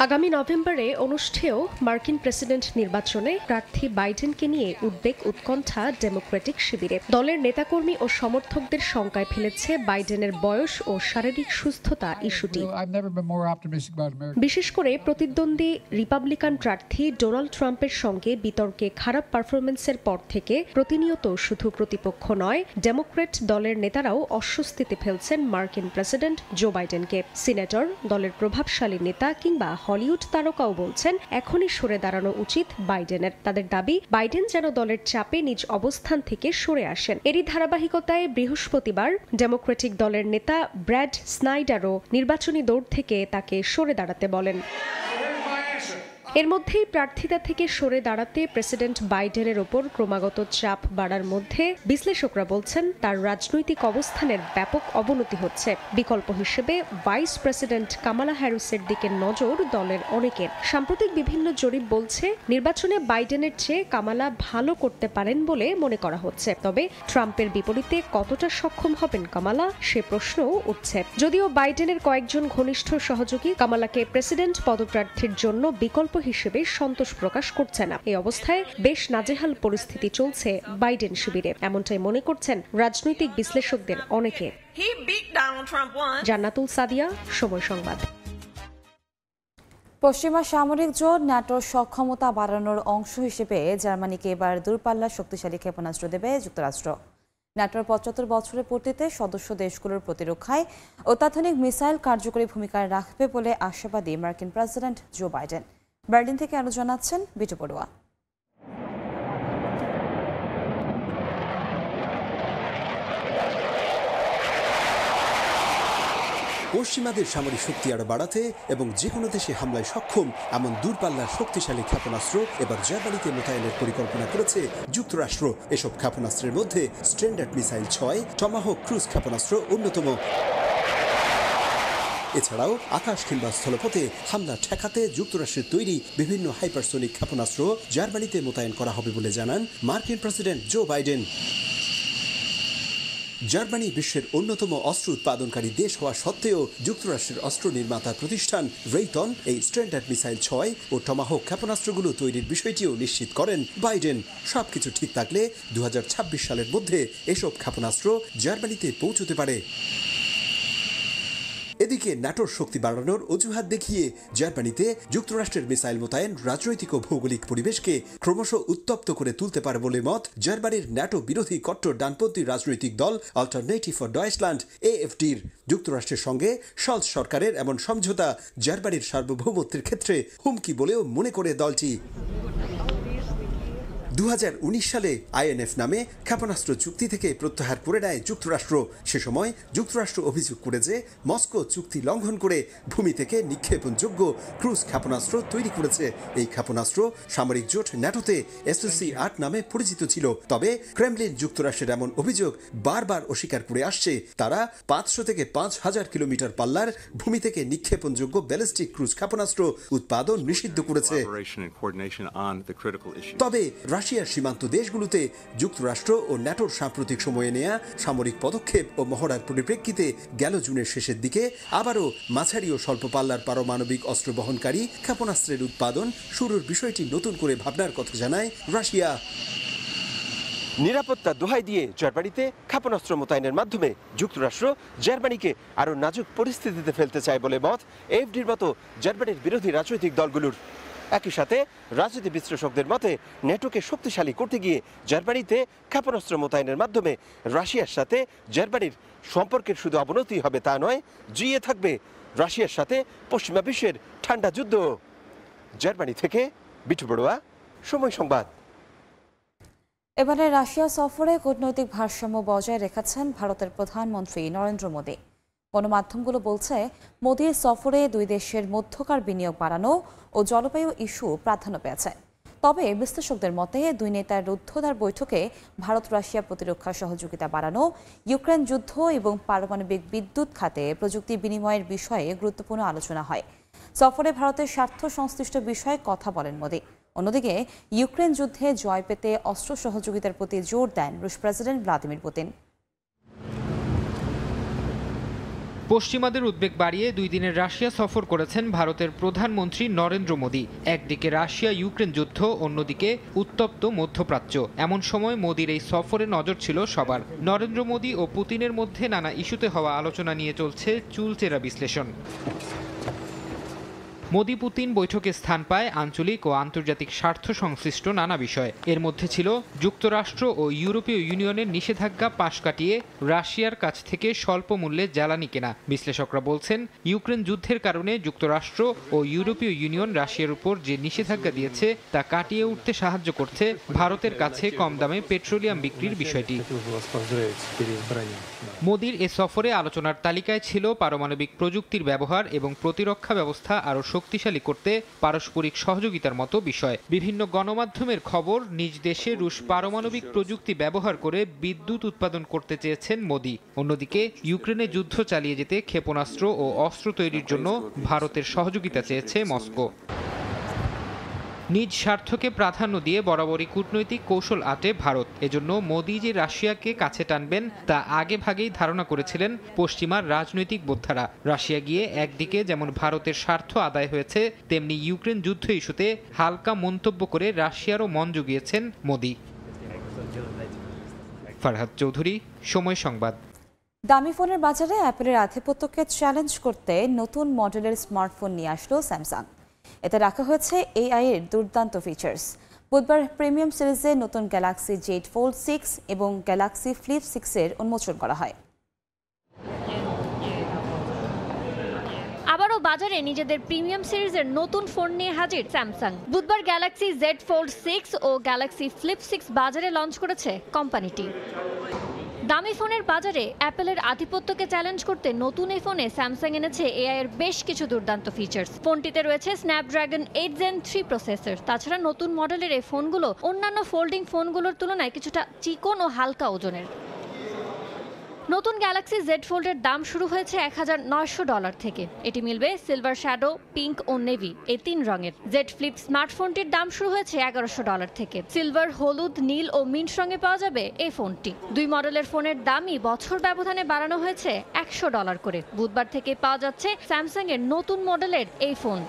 আগামী নভেম্বরে অনুষ্ঠেয় মার্কিন প্রেসিডেন্ট নির্বাচনে প্রার্থী বাইডেনকে নিয়ে উদ্বেগ উৎকণ্ঠা ডেমোক্রেটিক শিবিরে। দলের নেতাকর্মী ও সমর্থকদের শঙ্কায় ফেলেছে বাইডেনের বয়স ও শারীরিক সুস্থতা ইস্যুটি। বিশেষ করে প্রতিদ্বন্দ্বী রিপাবলিকান প্রার্থী ডোনাল্ড ট্রাম্পের সঙ্গে বিতর্কে খারাপ পারফরমেন্সের পর থেকে প্রতিনিয়ত শুধু প্রতিপক্ষ নয়, ডেমোক্র্যাট দলের নেতারাও অস্বস্তিতে ফেলছেন মার্কিন প্রেসিডেন্ট জো বাইডেনকে। সিনেটর, দলের প্রভাবশালী নেতা কিংবা হলিউড তারকাও বলছেন এখনই সরে দাঁড়ানো উচিত বাইডেনের। তাদের দাবি, বাইডেন যেন দলের চাপে নিজ অবস্থান থেকে সরে আসেন। এরই ধারাবাহিকতায় বৃহস্পতিবার ডেমোক্রেটিক দলের নেতা ব্র্যাড স্নাইডারও নির্বাচনী দৌড় থেকে তাকে সরে দাঁড়াতে বলেন। এর মধ্যেই প্রার্থিতা থেকে সরে দাঁড়াতে প্রেসিডেন্ট বাইডেনের ওপর ক্রমাগত চাপ বাড়ার মধ্যে বিশ্লেষকরা বলছেন তার রাজনৈতিক অবস্থানের ব্যাপক অবনতি হচ্ছে। বিকল্প হিসেবে ভাইস প্রেসিডেন্ট কামালা হ্যারিসের দিকে নজর দলের অনেকের। সাম্প্রতিক বিভিন্ন জরিপ বলছে নির্বাচনে বাইডেনের চেয়ে কামালা ভালো করতে পারেন বলে মনে করা হচ্ছে। তবে ট্রাম্পের বিপরীতে কতটা সক্ষম হবেন কামালা, সে প্রশ্নও উঠছে। যদিও বাইডেনের কয়েকজন ঘনিষ্ঠ সহযোগী কামালাকে প্রেসিডেন্ট পদপ্রার্থীর জন্য বিকল্প হিসেবে সন্তোষ প্রকাশ করছে না। এই অবস্থায় বেশ নাজেহাল পরিস্থিতি চলছে বাইডেন শিবিরে, এমনটাই মনে করছেন রাজনৈতিক বিশ্লেষকদের অনেকে। জান্নাতুল সাদিয়া, সময় সংবাদ। পশ্চিমা সামরিক জোট ন্যাটোর সক্ষমতা বাড়ানোর অংশ হিসেবে জার্মানিকে এবার দূরপাল্লার শক্তিশালী ক্ষেপণাস্ত্র দেবে যুক্তরাষ্ট্র। ন্যাটোর ৭৫ বছরের পূর্তিতে সদস্য দেশগুলোর প্রতিরক্ষায় অত্যাধুনিক মিসাইল কার্যকরী ভূমিকা রাখবে বলে আশাবাদী মার্কিন প্রেসিডেন্ট জো বাইডেন। বার্লিন থেকে আরো জানাচ্ছেন বিটু পড়ুয়া। পশ্চিমাদের সামরিক শক্তি আরো বাড়াতে এবং যে কোনো দেশে হামলায় সক্ষম এমন দূরপাল্লার শক্তিশালী ক্ষেপণাস্ত্র এবার জার্মানিতে মোতায়েনের পরিকল্পনা করেছে যুক্তরাষ্ট্র। এসব ক্ষেপণাস্ত্রের মধ্যে স্ট্যান্ডার্ড মিসাইল ৬, টমাহক ক্রুজ ক্ষেপণাস্ত্র অন্যতম। এছাড়াও আকাশ কিংবা স্থলপথে হামলা ঠেকাতে যুক্তরাষ্ট্রের তৈরি বিভিন্ন হাইপারসোনিক ক্ষেপণাস্ত্র জার্মানিতে মোতায়েন করা হবে বলে জানান মার্কিন প্রেসিডেন্ট জো বাইডেন। জার্মানি বিশ্বের অন্যতম অস্ত্র উৎপাদনকারী দেশ হওয়া সত্ত্বেও যুক্তরাষ্ট্রের অস্ত্র নির্মাতা প্রতিষ্ঠান রেইতন এই স্ট্যান্ডার্ড মিসাইল ৬ ও টমাহক ক্ষেপণাস্ত্রগুলো তৈরির বিষয়টিও নিশ্চিত করেন বাইডেন। সবকিছু ঠিক থাকলে ২০২৬ সালের মধ্যে এসব ক্ষেপণাস্ত্র জার্মানিতে পৌঁছতে পারে। এদিকে ন্যাটোর শক্তি বাড়ানোর অজুহাত দেখিয়ে জার্মানিতে যুক্তরাষ্ট্রের মিসাইল মোতায়েন রাজনৈতিক ও ভৌগোলিক পরিবেশকে ক্রমশ উত্তপ্ত করে তুলতে পারে বলে মত জার্মানির ন্যাটো বিরোধী কট্টর ডানপন্থী রাজনৈতিক দল অল্টারনেটিভ ফর ডয়েচল্যান্ড AfD'র। যুক্তরাষ্ট্রের সঙ্গে শলৎজ সরকারের এমন সমঝোতা জার্মানির সার্বভৌমত্বের ক্ষেত্রে হুমকি বলেও মনে করে দলটি। ২০১৯ সালে INF নামে ক্ষেপণাস্ত্র চুক্তি থেকে প্রত্যাহার করে নেয় যুক্তরাষ্ট্র। সে সময় যুক্তরাষ্ট্র অভিযোগ করে যে মস্কো চুক্তি লঙ্ঘন করে ভূমি থেকে নিক্ষেপণযোগ্য ক্রুজ ক্ষেপণাস্ত্র তৈরি করেছে। এই ক্ষেপণাস্ত্র সামরিক জোট ন্যাটোতে SLC-8 নামে পরিচিত ছিল। তবে ক্রেমলিন যুক্তরাষ্ট্রের এমন অভিযোগ বারবার অস্বীকার করে আসছে। তারা ৫০০ থেকে ৫,০০০ কিলোমিটার পাল্লার ভূমি থেকে নিক্ষেপণযোগ্য ব্যালিস্টিক ক্রুজ ক্ষেপণাস্ত্র উৎপাদন নিষিদ্ধ করেছে। তবে রাশিয়ার সীমান্ত দেশগুলোতে যুক্তরাষ্ট্র ও ন্যাটোর সাম্প্রতিক সময়ে নেয়া সামরিক পদক্ষেপ ও মহড়ার পরিপ্রেক্ষিতে গেল জুনের শেষের দিকে আবারও মাঝারি ও স্বল্প পাল্লার পারমাণবিক অস্ত্র বহনকারী ক্ষেপণাস্ত্রের উৎপাদন শুরুর বিষয়টি নতুন করে ভাবনার কথা জানায় রাশিয়া। নিরাপত্তা দোহাই দিয়ে জার্মানিতে ক্ষেপণাস্ত্র মোতায়েনের মাধ্যমে যুক্তরাষ্ট্র জার্মানিকে আরও নাজুক পরিস্থিতিতে ফেলতে চায় বলে মত AfD'র মতো জার্মানির বিরোধী রাজনৈতিক দলগুলোর। একই সাথে রাজনীতি বিশ্লেষকদের মতে ন্যাটোকে শক্তিশালী করতে গিয়ে জার্মানিতে ক্ষেপণাস্ত্র মোতায়েনের মাধ্যমে রাশিয়ার সাথে জার্মানির সম্পর্কের শুধু অবনতি হবে তা নয়, জিয়ে থাকবে রাশিয়ার সাথে পশ্চিমা বিশ্বের ঠান্ডা যুদ্ধ। জার্মানি থেকে বিটু বড়ুয়া, সময় সংবাদ। এবারে রাশিয়া সফরে কূটনৈতিক ভারসাম্য বজায় রেখেছেন ভারতের প্রধানমন্ত্রী নরেন্দ্র মোদী। গণমাধ্যমগুলো বলছে মোদীর সফরে দুই দেশের মধ্যকার বিনিয়োগ বাড়ানো ও জলবায়ু ইস্যু প্রাধান্য পেয়েছে। তবে বিশ্লেষকদের মতে দুই নেতার রুদ্ধদ্বার বৈঠকে ভারত রাশিয়া প্রতিরক্ষা সহযোগিতা বাড়ানো, ইউক্রেন যুদ্ধ এবং পারমাণবিক বিদ্যুৎ খাতে প্রযুক্তি বিনিময়ের বিষয়ে গুরুত্বপূর্ণ আলোচনা হয়। সফরে ভারতের স্বার্থ সংশ্লিষ্ট বিষয়ে কথা বলেন মোদী। অন্যদিকে ইউক্রেন যুদ্ধে জয় পেতে অস্ত্র সহযোগিতার প্রতি জোর দেন রুশ প্রেসিডেন্ট ভ্লাদিমির পুতিন। পশ্চিমাদের উদ্বেগ বাড়িয়ে ২ দিনের রাশিয়া সফর করেছেন ভারতের প্রধানমন্ত্রী নরেন্দ্র মোদী। একদিকে রাশিয়া ইউক্রেন যুদ্ধ, অন্যদিকে উত্তপ্ত মধ্যপ্রাচ্য। এমন সময় মোদীর এই সফরে নজর ছিল সবার। নরেন্দ্র মোদী ও পুতিনের মধ্যে নানা ইস্যুতে হওয়া আলোচনা নিয়ে চলছে চুলচেরা বিশ্লেষণ। মোদী পুতিন বৈঠকে স্থান পায় আঞ্চলিক ও আন্তর্জাতিক স্বার্থ সংশ্লিষ্ট নানা বিষয়। এর মধ্যে ছিল যুক্তরাষ্ট্র ও ইউরোপীয় ইউনিয়নের নিষেধাজ্ঞা পাশ কাটিয়ে রাশিয়ার কাছ থেকে স্বল্প মূল্যে জ্বালানি কেনা। বিশ্লেষকরা বলছেন ইউক্রেন যুদ্ধের কারণে যুক্তরাষ্ট্র ও ইউরোপীয় ইউনিয়ন রাশিয়ার উপর যে নিষেধাজ্ঞা দিয়েছে তা কাটিয়ে উঠতে সাহায্য করছে ভারতের কাছে কম দামে পেট্রোলিয়াম বিক্রির বিষয়টি। মোদীর এ সফরে আলোচনার তালিকায় ছিল পারমাণবিক প্রযুক্তির ব্যবহার এবং প্রতিরক্ষা ব্যবস্থা আরও শক্তিশালী করতে পারস্পরিক সহযোগিতার মতো বিষয়। বিভিন্ন গণমাধ্যমের খবর, নিজ দেশে রুশ পারমাণবিক প্রযুক্তি ব্যবহার করে বিদ্যুৎ উৎপাদন করতে চেয়েছেন মোদী। অন্যদিকে ইউক্রেনে যুদ্ধ চালিয়ে যেতে ক্ষেপণাস্ত্র ও অস্ত্র তৈরির জন্য ভারতের সহযোগিতা চেয়েছে মস্কো। নিজ স্বার্থকে প্রাধান্য দিয়ে বরাবরই কূটনৈতিক কৌশল আঁটে ভারত। এজন্য মোদী যে রাশিয়াকে কাছে টানবেন তা আগে ভাগেই ধারণা করেছিলেন পশ্চিমার রাজনৈতিক বোদ্ধারা। রাশিয়া গিয়ে একদিকে যেমন ভারতের স্বার্থ আদায় হয়েছে, তেমনি ইউক্রেন যুদ্ধ ইস্যুতে হালকা মন্তব্য করে রাশিয়ারও মন জুগিয়েছেন মোদী। ফারহাদ চৌধুরী, সময় সংবাদ। দামি ফোনের বাজারে অ্যাপলের আধিপত্যকে চ্যালেঞ্জ করতে নতুন মডেলের স্মার্টফোন নিয়ে আসলো স্যামসাং। এতে রাখা হয়েছে AI এর দুর্দান্ত ফিচার্স। বুধবার প্রিমিয়াম সিরিজের নতুন গ্যালাক্সি জেড ফোল্ড 6 এবং গ্যালাক্সি ফ্লিপ 6 এর উন্মোচন করা হয়। আবারও বাজারে নিজেদের প্রিমিয়াম সিরিজের নতুন ফোন নিয়ে হাজির স্যামসাং। বুধবার গ্যালাক্সি জেড ফোল্ড 6 ও গ্যালাক্সি ফ্লিপ 6 বাজারে লঞ্চ করেছে কোম্পানিটি। দামি ফোনের বাজারে অ্যাপেলের আধিপত্যকে চ্যালেঞ্জ করতে নতুন এই ফোনে স্যামসাং এনেছে এআই এর বেশ কিছু দুর্দান্ত ফিচার্স। ফোনটিতে রয়েছে স্ন্যাপড্রাগন 8 Gen 3 প্রসেসর। তাছাড়া নতুন মডেলের এই ফোনগুলো অন্যান্য ফোল্ডিং ফোনগুলোর তুলনায় কিছুটা চিকন ও হালকা ওজনের। নতুন গ্যালাক্সি জেড ফোল্ডের দাম শুরু হয়েছে $1900 থেকে। এটি মিলবে সিলভার শ্যাডো, পিঙ্ক ও নেভি এই 3 রঙের। জেড ফ্লিপ স্মার্টফোনটির দাম শুরু হয়েছে $1100 থেকে। সিলভার, হলুদ, নীল ও মিন্ট রঙে পাওয়া যাবে এই ফোনটি। 2 মডেলের ফোনের দামই বছর ব্যবধানে বাড়ানো হয়েছে $100 করে। বুধবার থেকে পাওয়া যাচ্ছে স্যামসাং এর নতুন মডেলের এই ফোন।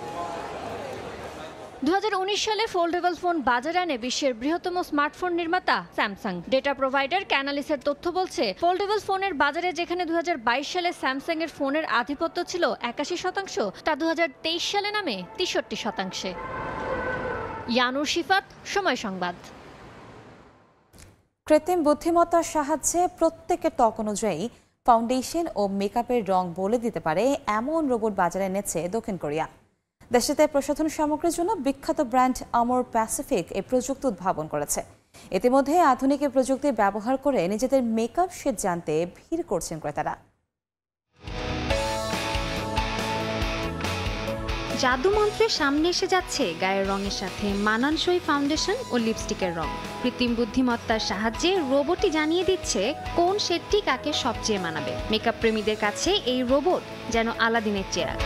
2019 সালে ফোল্ডেবল ফোন বাজারে আনে বিশ্বের বৃহত্তম স্মার্টফোন নির্মাতা স্যামসাং। ডেটা প্রোভাইডার ক্যানালিসের তথ্য বলছে, ফোল্ডেবল ফোনের বাজারে যেখানে 2022 সালে স্যামসাং এর ফোনের আধিপত্য ছিল 81%, তা 2023 সালে নামে 63%। ইয়ানুর শিফাত, সময় সংবাদ। কৃত্রিম বুদ্ধিমত্তার সাহায্যে প্রত্যেকের ত্বক অনুযায়ী ফাউন্ডেশন ও মেকআপের রং বলে দিতে পারে এমন রোবট বাজারে এনেছে দক্ষিণ কোরিয়া। দেশটিতে প্রসাধন সামগ্রীর জন্য বিখ্যাত ব্র্যান্ড আমর প্যাসিফিক এই প্রযুক্তি উদ্ভাবন করেছে। ইতিমধ্যে আধুনিক এই প্রযুক্তি ব্যবহার করে নিজেদের মেকআপ শেড জানতে ভিড় করছেন ক্রেতারা। জাদুমন্ত্রের সামনে এসে যাচ্ছে গায়ের রঙের সাথে মানানসই ফাউন্ডেশন ও লিপস্টিকের রং। কৃত্রিম বুদ্ধিমত্তার সাহায্যে রোবটই জানিয়ে দিচ্ছে কোন শেডটি কাকে সবচেয়ে মানাবে। মেকআপ প্রেমীদের কাছে এই রোবট যেন আলাদিনের চেরাগ।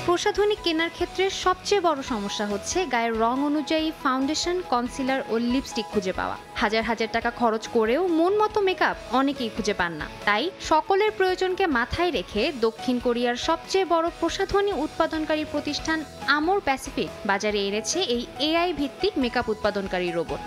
প্রসাধনী কেনার ক্ষেত্রে সবচেয়ে বড় সমস্যা হচ্ছে গায়ের রং অনুযায়ী ফাউন্ডেশন, কনসিলার ও লিপস্টিক খুঁজে পাওয়া। হাজার হাজার টাকা খরচ করেও মন মতো মেকআপ অনেকেই খুঁজে পান না। তাই সকলের প্রয়োজনকে মাথায় রেখে দক্ষিণ কোরিয়ার সবচেয়ে বড় প্রসাধনী উৎপাদনকারী প্রতিষ্ঠান আমর প্যাসিফিক বাজারে এনেছে এই এআই ভিত্তিক মেকআপ উৎপাদনকারী রোবট।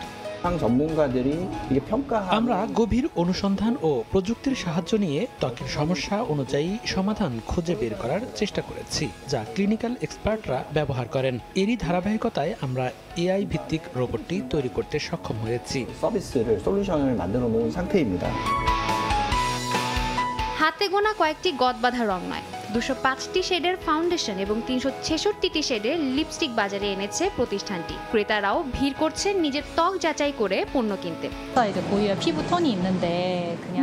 আমরা গভীর অনুসন্ধান ও প্রযুক্তির সাহায্য নিয়ে ত্বকের সমস্যা অনুযায়ী সমাধান খুঁজে বের করার চেষ্টা করেছি, যা ক্লিনিক্যাল এক্সপার্টরা ব্যবহার করেন। এরই ধারাবাহিকতায় আমরা এআই ভিত্তিক রোবটটি তৈরি করতে সক্ষম হয়েছি। হাতে গোনা কয়েকটি গদবাঁধা রং নয়, 205টি শেডের ফাউন্ডেশন এবং 366টি শেডের লিপস্টিক বাজারে এনেছে প্রতিষ্ঠানটি। ক্রেতারাও ভিড় করছেন নিজের ত্বক যাচাই করে পণ্য কিনতে।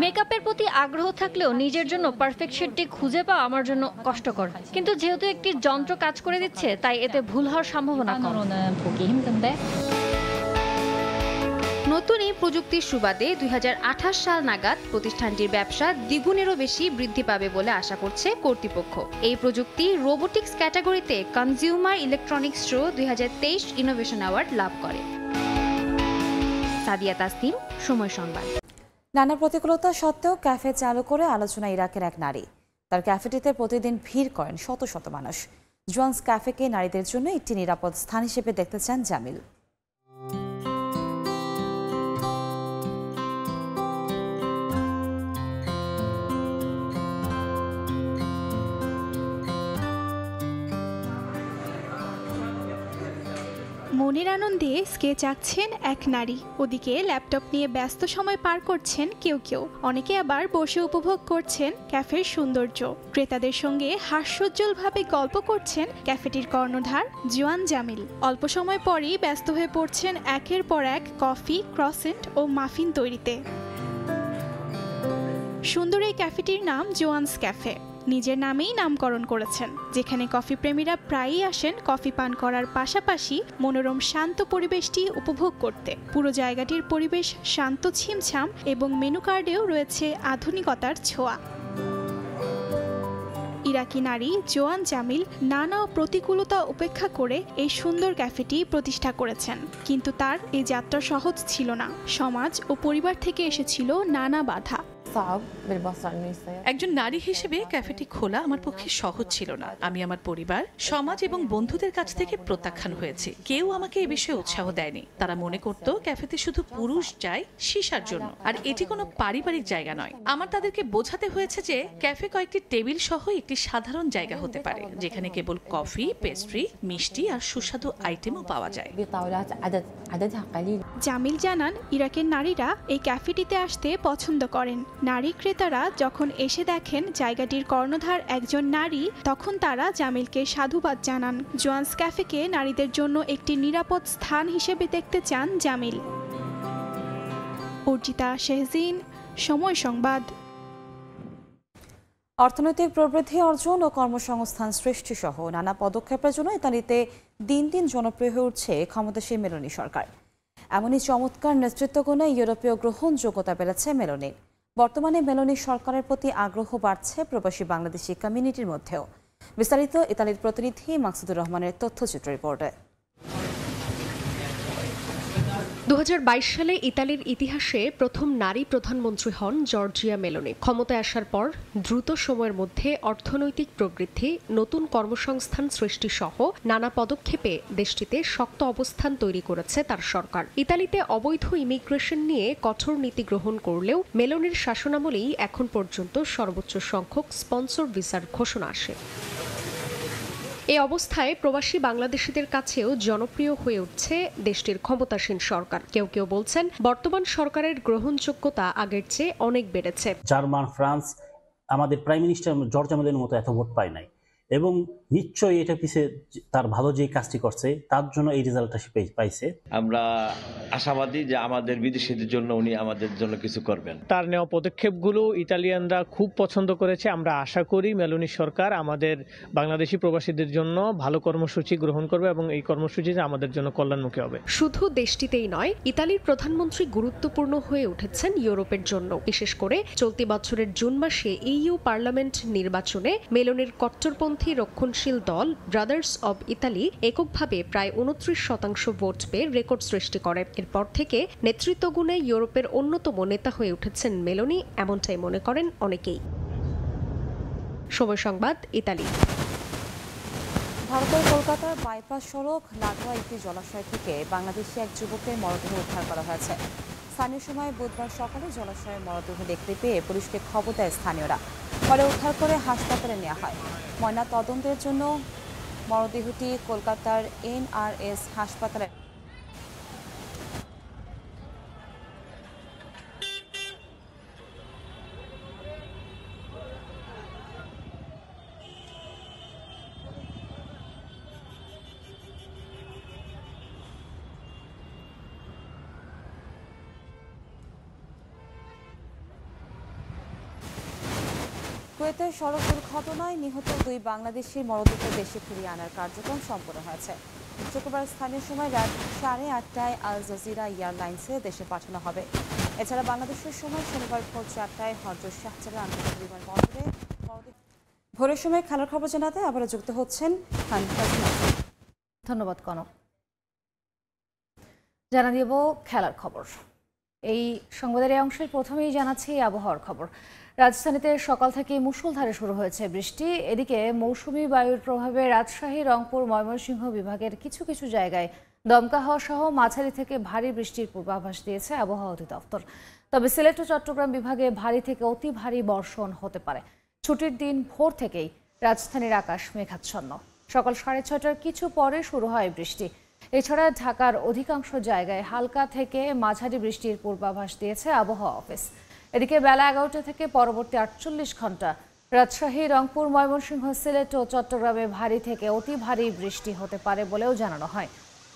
মেকআপের প্রতি আগ্রহ থাকলেও নিজের জন্য পারফেক্ট শেডটি খুঁজে পাওয়া আমার জন্য কষ্টকর। কিন্তু যেহেতু একটি যন্ত্র কাজ করে দিচ্ছে, তাই এতে ভুল হওয়ার সম্ভাবনা কম। নতুন এই প্রযুক্তির সুবাদে 2028 সাল নাগাদ প্রতিষ্ঠানটির ব্যবসা দ্বিগুণেরও বেশি বৃদ্ধি পাবে বলে আশা করছে কর্তৃপক্ষ। এই প্রযুক্তি রোবোটিক্স ক্যাটাগরিতে consumer electronics show 2023 innovation award লাভ করে। সাদিয়া তাসনিম, সময় সংবাদ। নানা প্রতিকূলতা সত্ত্বেও ক্যাফে চালু করে আলোচনা ইরাকের এক নারী। তার ক্যাফেটিতে প্রতিদিন ভিড় করেন শত শত মানুষ। জোয়ান্স ক্যাফেকে নারীদের জন্য একটি নিরাপদ স্থান হিসেবে দেখতে চান জামিল। মনের আনন্দে স্কেচ আঁকছেন এক নারী, ওদিকে ল্যাপটপ নিয়ে ব্যস্ত সময় পার করছেন কেউ কেউ। অনেকে আবার বসে উপভোগ করছেন ক্যাফের সৌন্দর্য। ক্রেতাদের সঙ্গে হাস্যোজ্জ্বলভাবে গল্প করছেন ক্যাফেটির কর্ণধার জোয়ান জামিল। অল্প সময় পরই ব্যস্ত হয়ে পড়ছেন একের পর এক কফি, ক্রসেন্ট ও মাফিন তৈরিতে। সুন্দর এই ক্যাফেটির নাম জোয়ান্স ক্যাফে। নিজের নামেই নামকরণ করেছেন, যেখানে কফি প্রেমীরা প্রায়ই আসেন কফি পান করার পাশাপাশি মনোরম শান্ত পরিবেশটি উপভোগ করতে। পুরো জায়গাটির পরিবেশ শান্ত, ছিমছাম এবং মেনু কার্ডেও রয়েছে আধুনিকতার ছোঁয়া। ইরাকি নারী জোয়ান জামিল নানা প্রতিকূলতা উপেক্ষা করে এই সুন্দর ক্যাফেটি প্রতিষ্ঠা করেছেন। কিন্তু তার এই যাত্রা সহজ ছিল না। সমাজ ও পরিবার থেকে এসেছিল নানা বাধা। একজন নারী হিসেবে ক্যাফেটি খোলা আমার পক্ষে সহজ ছিল না। আমি আমার পরিবার, সমাজ এবং বন্ধুদের কাছ থেকে প্রত্যাখ্যান হয়েছি। কেউ আমাকে এ বিষয়ে উৎসাহ দেয়নি। তারা মনে করত ক্যাফেতে শুধু পুরুষ যায় সিসার জন্য, আর এটি কোনো পারিবারিক জায়গা নয়। আমার তাদেরকে বোঝাতে হয়েছে যে ক্যাফে কয়েকটি টেবিল সহ একটি সাধারণ জায়গা হতে পারে, যেখানে কেবল কফি, পেস্ট্রি, মিষ্টি আর সুস্বাদু আইটেমও পাওয়া যায়। জামিল জানান, ইরাকের নারীরা এই ক্যাফেটিতে আসতে পছন্দ করেন। নারী ক্রেতারা যখন এসে দেখেন জায়গাটির কর্ণধার একজন নারী, তখন তারা জামিলকে সাধুবাদ জানান। জোয়ান্স ক্যাফেকে নারীদের জন্য একটি নিরাপদ স্থান হিসেবে দেখতে চান জামিল। অর্জিতা শেহজিন, সময় সংবাদ। অর্থনৈতিক প্রবৃদ্ধি অর্জন ও কর্মসংস্থান সৃষ্টি সহ নানা পদক্ষেপের জন্য ইতালিতে দিন দিন জনপ্রিয় হয়ে উঠছে ক্ষমতাসীন মেলোনি সরকার। এমনই চমৎকার নেতৃত্বগুণে ইউরোপীয় গ্রহণযোগ্যতা বেড়েছে মেলোনির। বর্তমানে মেলোনি সরকারের প্রতি আগ্রহ বাড়ছে প্রবাসী বাংলাদেশি কমিউনিটির মধ্যেও। বিস্তারিত ইতালির প্রতিনিধি মাকসুদুর রহমানের তথ্যচিত্র রিপোর্টে। 2022 সালে ইতালির ইতিহাসে প্রথম নারী প্রধানমন্ত্রী হন জর্জিয়া মেলোনি। ক্ষমতায় আসার পর দ্রুত সময়ের মধ্যে অর্থনৈতিক প্রবৃদ্ধি, নতুন কর্মসংস্থান সৃষ্টি সহ নানা পদক্ষেপে দেশটিতে শক্ত অবস্থান তৈরি করেছে তার সরকার। ইতালিতে অবৈধ ইমিগ্রেশন নিয়ে কঠোর নীতি গ্রহণ করলেও মেলোনির শাসনামলেই এখন পর্যন্ত সর্বোচ্চ সংখ্যক স্পন্সর ভিসার ঘোষণা আসে। এই অবস্থায় প্রবাসী বাংলাদেশিদের কাছেও জনপ্রিয় হয়ে উঠছে দেশটির ক্ষমতাসীন সরকার। কেউ কেউ বলছেন বর্তমান সরকারের গ্রহণযোগ্যতা আগের চেয়ে অনেক বেড়েছে। জার্মান, ফ্রান্স আমাদের প্রাইম মিনিস্টার জর্জিয়া মেলোনির মতো এত ভোট পায় নাই, এবং নিশ্চয়ই এটা পিছিয়ে তার ভালো যে কাজটি করছে তার জন্য এই রেজাল্টটা পাইছে। আমরা আশাবাদী যে আমাদের বিদেশিদের জন্য উনি আমাদের জন্য কিছু করবেন। তার নেওয়া পদক্ষেপগুলো ইতালিয়ানরা খুব পছন্দ করেছে। আমরা আশা করি মেলোনি সরকার আমাদের বাংলাদেশি প্রবাসীদের জন্য ভালো কর্মসূচি গ্রহণ করবে এবং এই কর্মসূচি আমাদের জন্য কল্যাণমুখী হবে। শুধু দেশটিতেই নয়, ইতালির প্রধানমন্ত্রী গুরুত্বপূর্ণ হয়ে উঠেছেন ইউরোপের জন্য। বিশেষ করে চলতি বছরের জুন মাসে ইইউ পার্লামেন্ট নির্বাচনে মেলোনির কট্টরপন্থী রক্ষণশীল দল ব্রাদার্স অব ইতালি এককভাবে প্রায় 29% ভোট পেয়ে রেকর্ড সৃষ্টি করে। এরপর থেকে নেতৃত্বগুণে ইউরোপের অন্যতম নেতা হয়ে উঠেছেন মেলোনি, এমনটাই মনে করেন অনেকেই। সময় সংবাদ, ইতালি। ভারতের কলকাতার বাইপাস সড়ক লাগোয়া একটি জলাশয় থেকে বাংলাদেশি এক যুবকের মরদেহ উদ্ধার করা হয়েছে। স্থানীয় সময় বুধবার সকালে জলাশয়ের মরদেহ দেখতে পেয়ে পুলিশকে খবর দেয় স্থানীয়রা। পরে উদ্ধার করে হাসপাতালে নেওয়া হয়। ময়না তদন্তের জন্য মরদেহটি কলকাতার NRS হাসপাতালে কুয়েতের সড়ক দুর্ঘটনায় নিহত 2 বাংলাদেশির মরদেহ দেশে ফিরিয়ে আনার কার্যক্রম সম্পন্ন হয়েছে। শুক্রবার স্থানীয় সময় রাত 8:30টায় আল জাজিরা এয়ারলাইন্সে দেশে পাঠানো হবে। এছাড়া বাংলাদেশের সময় শনিবার ভোর 4টায় হযরত শাহজালাল আন্তর্জাতিক বিমানবন্দরে ভোরের সময় খেলার খবর জানাতে আবারও যুক্ত হচ্ছেন ধন্যবাদ কনক। জানা দেব খেলার খবর। এই সংবাদের এই অংশের প্রথমেই জানাচ্ছি আবহাওয়ার খবর। রাজধানীতে সকাল থেকে মুষলধারে শুরু হয়েছে বৃষ্টি। এদিকে মৌসুমী বায়ুর প্রভাবে রাজশাহী, রংপুর, ময়মনসিংহ বিভাগের কিছু কিছু জায়গায় দমকা হাওয়া সহ মাঝারি থেকে ভারী বৃষ্টির পূর্বাভাস দিয়েছে আবহাওয়া অধিদপ্তর। তবে সিলেট ও চট্টগ্রাম বিভাগে ভারী থেকে অতি ভারী বর্ষণ হতে পারে। ছুটির দিন ভোর থেকেই রাজধানীর আকাশ মেঘাচ্ছন্ন। সকাল 6:30টার কিছু পরে শুরু হয় বৃষ্টি। এছাড়া ঢাকার অধিকাংশ জায়গায় হালকা থেকে মাঝারি বৃষ্টির পূর্বাভাস দিয়েছে আবহাওয়া অফিস। এদিকে বেলা 11টা থেকে পরবর্তী 48 ঘন্টা রাজশাহী, রংপুর, ময়মনসিংহ, সিলেট ও চট্টগ্রামে ভারী থেকে অতি ভারী বৃষ্টি হতে পারে বলেও জানানো হয়।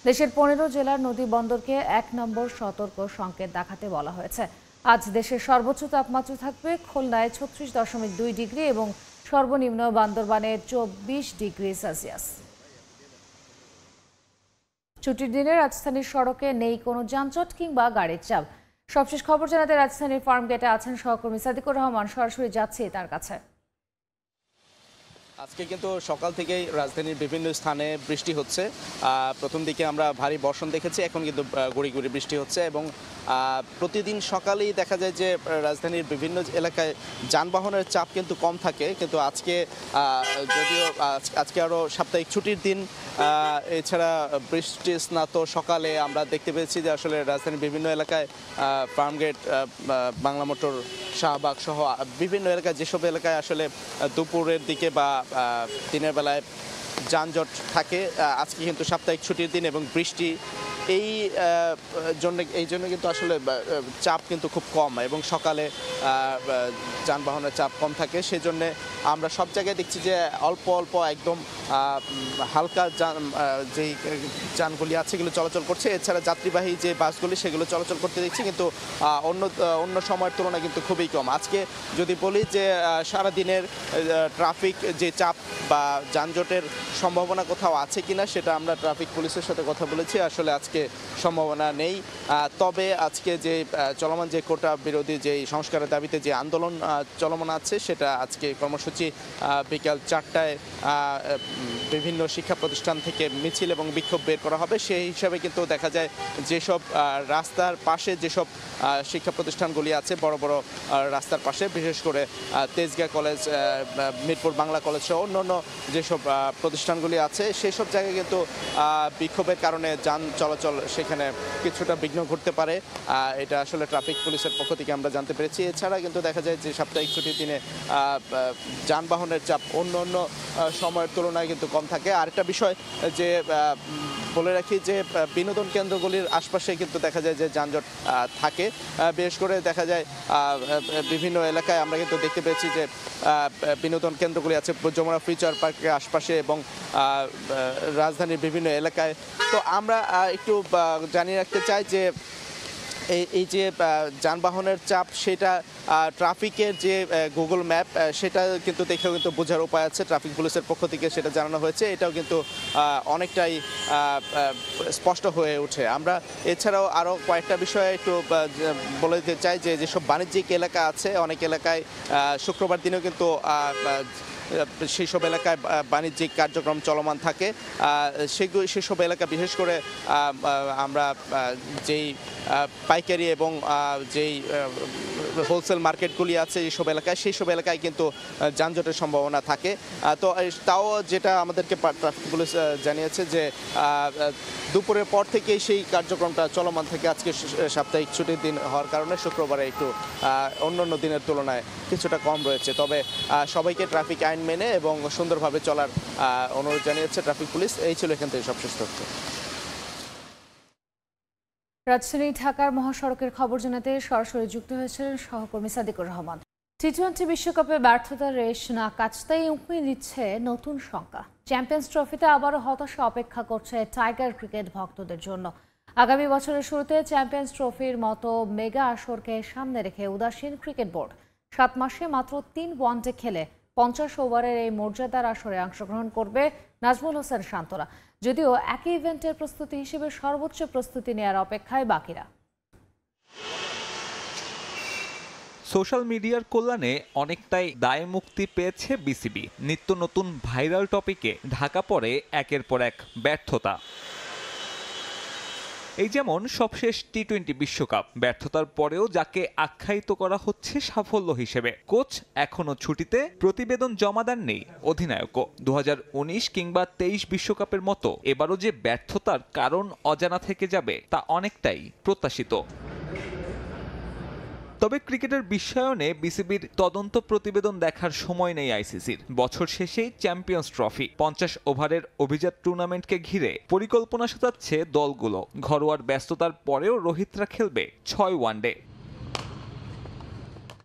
দেশের 15 জেলার নদী বন্দরকে 1 নম্বর সতর্ক সংকেত দেখাতে বলা হয়েছে। আজ দেশের সর্বোচ্চ তাপমাত্রা থাকবে খুলনায় 36.2 ডিগ্রি এবং সর্বনিম্ন বান্দরবানে 24 ডিগ্রি সেলসিয়াস। ছুটির দিনে রাজধানীর সড়কে নেই কোনো যানজট কিংবা গাড়ির চাপ। সবশেষ খবর জানাতে রাজধানীর ফার্ম গেটে আছেন সহকর্মী সাদিকুর রহমান। সরাসরি যাচ্ছি তার কাছে। আজকে কিন্তু সকাল থেকেই রাজধানীর বিভিন্ন স্থানে বৃষ্টি হচ্ছে। প্রথম দিকে আমরা ভারী বর্ষণ দেখেছি, এখন কিন্তু গুঁড়ি গুঁড়ি বৃষ্টি হচ্ছে এবং প্রতিদিন সকালেই দেখা যায় যে রাজধানীর বিভিন্ন এলাকায় যানবাহনের চাপ কিন্তু কম থাকে, কিন্তু আজকে যদিও আজকে আরও সাপ্তাহিক ছুটির দিন, এছাড়া বৃষ্টি স্নাত সকালে আমরা দেখতে পেয়েছি যে আসলে রাজধানীর বিভিন্ন এলাকায় ফার্মগেট, বাংলা মোটর, শাহবাগ সহ বিভিন্ন এলাকায়, যেসব এলাকায় আসলে দুপুরের দিকে বা দিনের বেলায় যানজট থাকে, আজকে কিন্তু সাপ্তাহিক ছুটির দিন এবং বৃষ্টি, এই জন্য কিন্তু আসলে চাপ কিন্তু খুব কম এবং সকালে যানবাহনের চাপ কম থাকে। সেজন্য আমরা সব জায়গায় দেখছি যে অল্প অল্প একদম হালকা যেই যানগুলি আছে সেগুলো চলাচল করছে, এছাড়া যাত্রীবাহী যে বাসগুলি সেগুলো চলাচল করতে দেখছি, কিন্তু অন্য সময়ের তুলনায় কিন্তু খুবই কম। আজকে যদি বলি যে সারাদিনের ট্রাফিক যে চাপ বা যানজটের সম্ভাবনা কোথাও আছে কিনা, সেটা আমরা ট্রাফিক পুলিশের সাথে কথা বলেছি, আসলে আজকে সম্ভাবনা নেই। তবে আজকে যে চলমান যে কোটা বিরোধী যে সংস্কারের দাবিতে যে আন্দোলন চলমান আছে, সেটা আজকে কর্মসূচি বিকাল 4টায় বিভিন্ন শিক্ষা প্রতিষ্ঠান থেকে মিছিল এবং বিক্ষোভ বের করা হবে। সেই হিসাবে কিন্তু দেখা যায় যেসব রাস্তার পাশে যেসব শিক্ষা প্রতিষ্ঠানগুলি আছে, বড় বড় রাস্তার পাশে, বিশেষ করে তেজগাঁ কলেজ, মিরপুর বাংলা কলেজ সহ অন্যান্য যেসব প্রতিষ্ঠানগুলি আছে, সেই সব জায়গায় কিন্তু বিক্ষোভের কারণে যান চলাচল সেখানে কিছুটা বিঘ্ন ঘটতে পারে। এটা আসলে ট্রাফিক পুলিশের পক্ষ থেকে আমরা জানতে পেরেছি। এছাড়া কিন্তু দেখা যায় যে সাপ্তাহিক ছুটির দিনে যানবাহনের চাপ অন্য অন্য সময়ের তুলনায় কিন্তু কম থাকে। আরেকটা বিষয় যে বলে রাখি যে বিনোদন কেন্দ্রগুলির আশপাশে কিন্তু দেখা যায় যে যানজট থাকে, বিশেষ করে দেখা যায় বিভিন্ন এলাকায় আমরা কিন্তু দেখতে পেয়েছি যে বিনোদন কেন্দ্রগুলি আছে যমুনা ফিউচার পার্কের আশপাশে এবং রাজধানীর বিভিন্ন এলাকায়। তো আমরা একটু জানিয়ে রাখতে চাই যে এই যে যানবাহনের চাপ, সেটা ট্রাফিকের যে গুগল ম্যাপ, সেটা কিন্তু দেখেও কিন্তু বোঝার উপায় আছে, ট্রাফিক পুলিশের পক্ষ থেকে সেটা জানানো হয়েছে, এটাও কিন্তু অনেকটাই স্পষ্ট হয়ে ওঠে। আমরা এছাড়াও আরও কয়েকটা বিষয়ে একটু বলে দিতে চাই যে যেসব বাণিজ্যিক এলাকা আছে, অনেক এলাকায় শুক্রবার দিনেও কিন্তু সেই সব এলাকায় বাণিজ্যিক কার্যক্রম চলমান থাকে। সেসব এলাকা বিশেষ করে আমরা যেই পাইকারি এবং যেই হোলসেল মার্কেটগুলি আছে এইসব এলাকায়, সেই সব এলাকায় কিন্তু যানজটের সম্ভাবনা থাকে। তো তাও যেটা আমাদেরকে ট্রাফিক পুলিশ জানিয়েছে যে দুপুরের পর থেকেই সেই কার্যক্রমটা চলমান থাকে। আজকে সাপ্তাহিক ছুটির দিন হওয়ার কারণে শুক্রবারে একটু অন্যান্য দিনের তুলনায় কিছুটা কম রয়েছে। তবে সবাইকে ট্রাফিক আইন মেনে এবং সুন্দরভাবে চলার অনুরোধ জানিয়েছে ট্রাফিক পুলিশ। এই ছিল এখান থেকে সবশেষ তথ্য। রাজধানী ঢাকার মহাসড়কের খবর জানাতে সরাসরি যুক্ত হয়েছিলেন সহকর্মী সাদিকুর রহমান। টি-20 বিশ্বকাপে ব্যর্থতার রেশ না কাটতেই উঁকি দিচ্ছে নতুন শঙ্কা। চ্যাম্পিয়ন্স ট্রফিতে আবারও হতাশা অপেক্ষা করছে টাইগার ক্রিকেট ভক্তদের জন্য। আগামী বছরের শুরুতে চ্যাম্পিয়ন্স ট্রফির মতো মেগা আসরকে সামনে রেখে উদাসীন ক্রিকেট বোর্ড। 7 মাসে মাত্র 3 ওয়ানডে খেলে 50 ওভারের এই মর্যাদার আসরে অংশগ্রহণ করবে নাজমুল হোসেন শান্তরা। যদিও একই ইভেন্টের প্রস্তুতি হিসেবে সর্বোচ্চ প্রস্তুতি নেওয়ার অপেক্ষায় বাকিরা। সোশ্যাল মিডিয়ার কল্যাণে অনেকটাই দায় মুক্তি পেয়েছে বিসিবি। নিত্য নতুন ভাইরাল টপিকে ঢাকা পড়ে একের পর এক ব্যর্থতা। এই যেমন সবশেষ টি-20 বিশ্বকাপ, ব্যর্থতার পরেও যাকে আখ্যায়িত করা হচ্ছে সাফল্য হিসেবে। কোচ এখনো ছুটিতে, প্রতিবেদন জমা দেননি অধিনায়কও। 2019 কিংবা 23 বিশ্বকাপের মতো এবারও যে ব্যর্থতার কারণ অজানা থেকে যাবে তা অনেকটাই প্রত্যাশিত। তবে ক্রিকেটের বিশ্বায়নে বিসিবির তদন্ত প্রতিবেদন দেখার সময় নেই আইসিসির। বছর শেষেই চ্যাম্পিয়ন্স ট্রফি, 50 ওভারের অভিজাত টুর্নামেন্টকে ঘিরে পরিকল্পনা সাজাচ্ছে দলগুলো। ঘরোয়ার ব্যস্ততার পরেও রোহিতরা খেলবে 6 ওয়ানডে।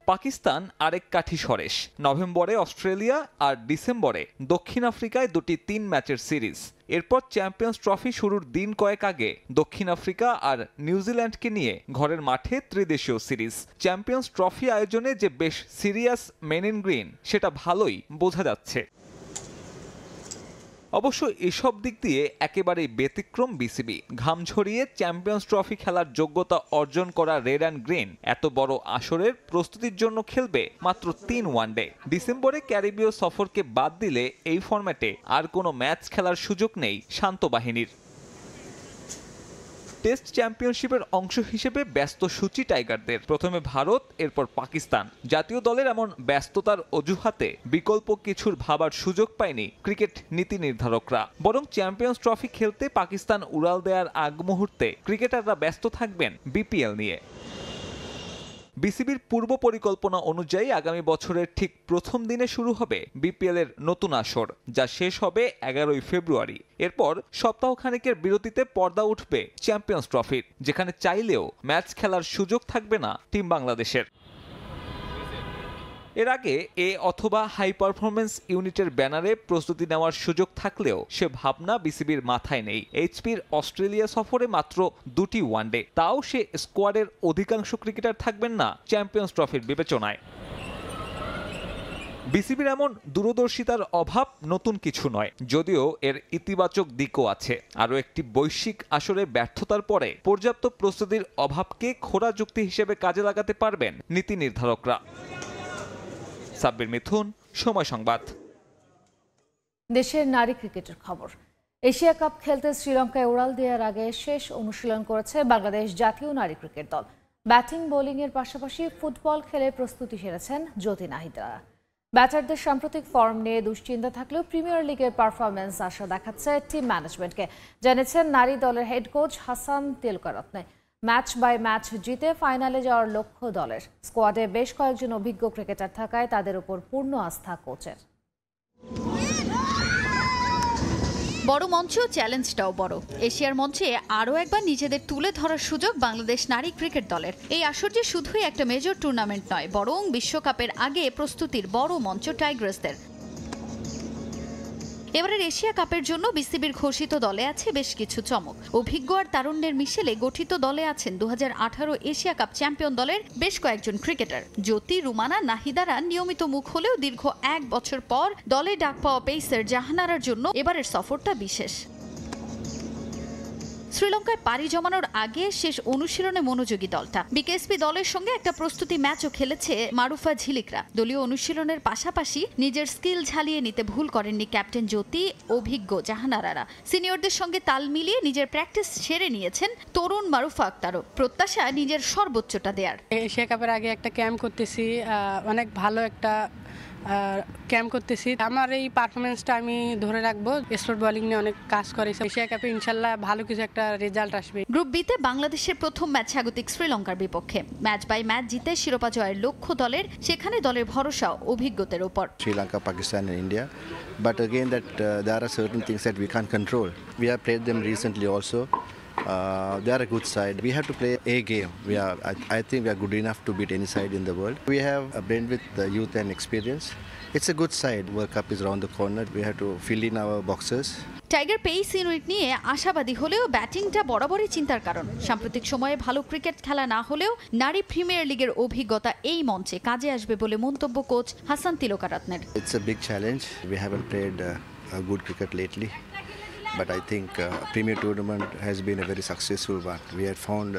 পাকিস্তান আরেক কাঠি সরেশ। নভেম্বরে অস্ট্রেলিয়া আর ডিসেম্বরে দক্ষিণ আফ্রিকায় দুটি 3 ম্যাচের সিরিজ। এরপর চ্যাম্পিয়ন্স ট্রফি শুরুর দিন কয়েক আগে দক্ষিণ আফ্রিকা আর নিউজিল্যান্ডকে নিয়ে ঘরের মাঠে ত্রিদেশীয় সিরিজ। চ্যাম্পিয়ন্স ট্রফি আয়োজনে যে বেশ সিরিয়াস মেন ইন গ্রিন, সেটা ভালোই বোঝা যাচ্ছে। অবশ্য এসব দিক দিয়ে একেবারেই ব্যতিক্রম বিসিবি। ঘাম ঝরিয়ে চ্যাম্পিয়ন্স ট্রফি খেলার যোগ্যতা অর্জন করা রেড অ্যান্ড গ্রিন এত বড় আসরের প্রস্তুতির জন্য খেলবে মাত্র 3 ওয়ানডে। ডিসেম্বরে ক্যারিবীয় সফরকে বাদ দিলে এই ফরম্যাটে আর কোনো ম্যাচ খেলার সুযোগ নেই শান্ত বাহিনীর। টেস্ট চ্যাম্পিয়নশিপের অংশ হিসেবে ব্যস্ত সূচি টাইগারদের। প্রথমে ভারত, এরপর পাকিস্তান। জাতীয় দলের এমন ব্যস্ততার অজুহাতে বিকল্প কিছুর ভাবার সুযোগ পায়নি ক্রিকেট নীতি নির্ধারকরা। বরং চ্যাম্পিয়ন্স ট্রফি খেলতে পাকিস্তান উড়াল দেওয়ার আগ মুহূর্তে ক্রিকেটাররা ব্যস্ত থাকবেন বিপিএল নিয়ে। বিসিবির পূর্ব পরিকল্পনা অনুযায়ী আগামী বছরের ঠিক প্রথম দিনে শুরু হবে বিপিএল এর নতুন আসর, যা শেষ হবে 11 ফেব্রুয়ারি। এরপর সপ্তাহখানেকের বিরতিতে পর্দা উঠবে চ্যাম্পিয়ন্স ট্রফির, যেখানে চাইলেও ম্যাচ খেলার সুযোগ থাকবে না টিম বাংলাদেশের। এর আগে এ অথবা হাই পারফরমেন্স ইউনিটের ব্যানারে প্রস্তুতি নেওয়ার সুযোগ থাকলেও সে ভাবনা বিসিবির মাথায় নেই। এইচপির অস্ট্রেলিয়া সফরে মাত্র 2টি ওয়ানডে, তাও সে স্কোয়াডের অধিকাংশ ক্রিকেটার থাকবেন না চ্যাম্পিয়ন্স ট্রফির বিবেচনায়। বিসিবির এমন দূরদর্শিতার অভাব নতুন কিছু নয়, যদিও এর ইতিবাচক দিকও আছে। আরও একটি বৈশ্বিক আসরে ব্যর্থতার পরে পর্যাপ্ত প্রস্তুতির অভাবকে খোঁড়া যুক্তি হিসেবে কাজে লাগাতে পারবেন নীতি নির্ধারকরা। সাব্বির মিথুন, সময় সংবাদ। দেশের নারী ক্রিকেটের খবর। এশিয়া কাপ খেলতে শ্রীলঙ্কায় উড়াল দেওয়ার আগে শেষ অনুশীলন করেছে বাংলাদেশ জাতীয় নারী ক্রিকেট দল। ব্যাটিং বোলিংয়ের পাশাপাশি ফুটবল খেলে প্রস্তুতি সেরেছেন জ্যোতি নাহিদরা। ব্যাটারদের সাম্প্রতিক ফর্ম নিয়ে দুশ্চিন্তা থাকলেও প্রিমিয়ার লিগের পারফরমেন্স আশা দেখাচ্ছে টিম ম্যানেজমেন্টকে, জানিয়েছেন নারী দলের head coach Hasan Tillakaratne. Match by match জিতে ফাইনালে যাওয়ার লক্ষ্য দলের। স্কোয়াডে বেশ কয়েকজন অভিজ্ঞ ক্রিকেটার থাকায় তাদের উপর পূর্ণ আস্থা কোচের। বড় মঞ্চেও চ্যালেঞ্জটাও বড়। এশিয়ার মঞ্চে আরও একবার নিজেদের তুলে ধরার সুযোগ বাংলাদেশ নারী ক্রিকেট দলের। এই আসর যে শুধুই একটা মেজর টুর্নামেন্ট নয়, বরং বিশ্বকাপের আগে প্রস্তুতির বড় মঞ্চ টাইগ্রেসদের। এবারের এশিয়া কাপের জন্য বিসিবির ঘোষিত দলে আছে বেশ কিছু চমক। অভিজ্ঞ আর তারুণ্যের মিশেলে গঠিত দলে আছেন 2018 এশিয়া কাপ চ্যাম্পিয়ন দলের বেশ কয়েকজন ক্রিকেটার। জ্যোতি, রুমানা, নাহিদারা নিয়মিত মুখ হলেও দীর্ঘ 1 বছর পর দলে ডাক পাওয়া পেসার জাহানারার জন্য এবারের সফরটা বিশেষ। শ্রীলঙ্কায় পাড়ি জমানোর আগে শেষ অনুশীলনে মনোযোগী দলটা। বিকেএসপি দলের সঙ্গে একটা প্রস্তুতি ম্যাচও খেলেছে মারুফা ঝিলিকরা। দলীয় অনুশীলনের পাশাপাশি নিজের স্কিল ঝালিয়ে নিতে ভুল করেননি ক্যাপ্টেন জ্যোতি, অভিজ্ঞ জাহানারারা। সিনিয়রদের সঙ্গে তাল মিলিয়ে নিজের প্র্যাকটিস সেরে নিয়েছেন তরুণ মারুফা আক্তারও। প্রত্যাশা নিজের সর্বোচ্চটা দেয়ার। এশিয়া কাপের আগে একটা ক্যাম্প করতেছি, অনেক ভালো একটা ক্যাম্প করতেছি। আমার এই পারফরমেন্সটা আমি ধরে রাখবো। স্পোর্ট বোলিং নিয়ে অনেক কাজ করে এশিয়া কাপে ইনশাল্লাহ ভালো কিছু একটা রেজাল্ট আসবে। গ্রুপ বিতে বাংলাদেশের প্রথম ম্যাচ স্বাগতিক শ্রীলঙ্কার বিপক্ষে। ম্যাচ বাই ম্যাচ জিতে শিরোপা জয়ের লক্ষ্য দলের, সেখানে দলের ভরসা অভিজ্ঞতার উপর। Sri Lanka, Pakistan and India, but again that there are certain things that we can't control. We have played them recently also. They are a good side. We have to play a game. I think we are good enough to beat any side in the world. We have a blend with the youth and experience. It's a good side. World Cup is around the corner. We have to fill in our boxes. Tiger pace unit নিয়ে আশাবাদী হলেও ব্যাটিংটা বরাবরই চিন্তার কারণ। সাম্প্রতিক সময়ে ভালো cricket খেলা না হলেও নারী প্রিমিয়ার লিগের অভিজ্ঞতা এই মঞ্চে কাজে আসবে বলে মন্তব্য কোচ হাসান তিলকারত্নের। It's a big challenge. We haven't played a good cricket lately. But I think Premier Tournament has been a very successful one. We have found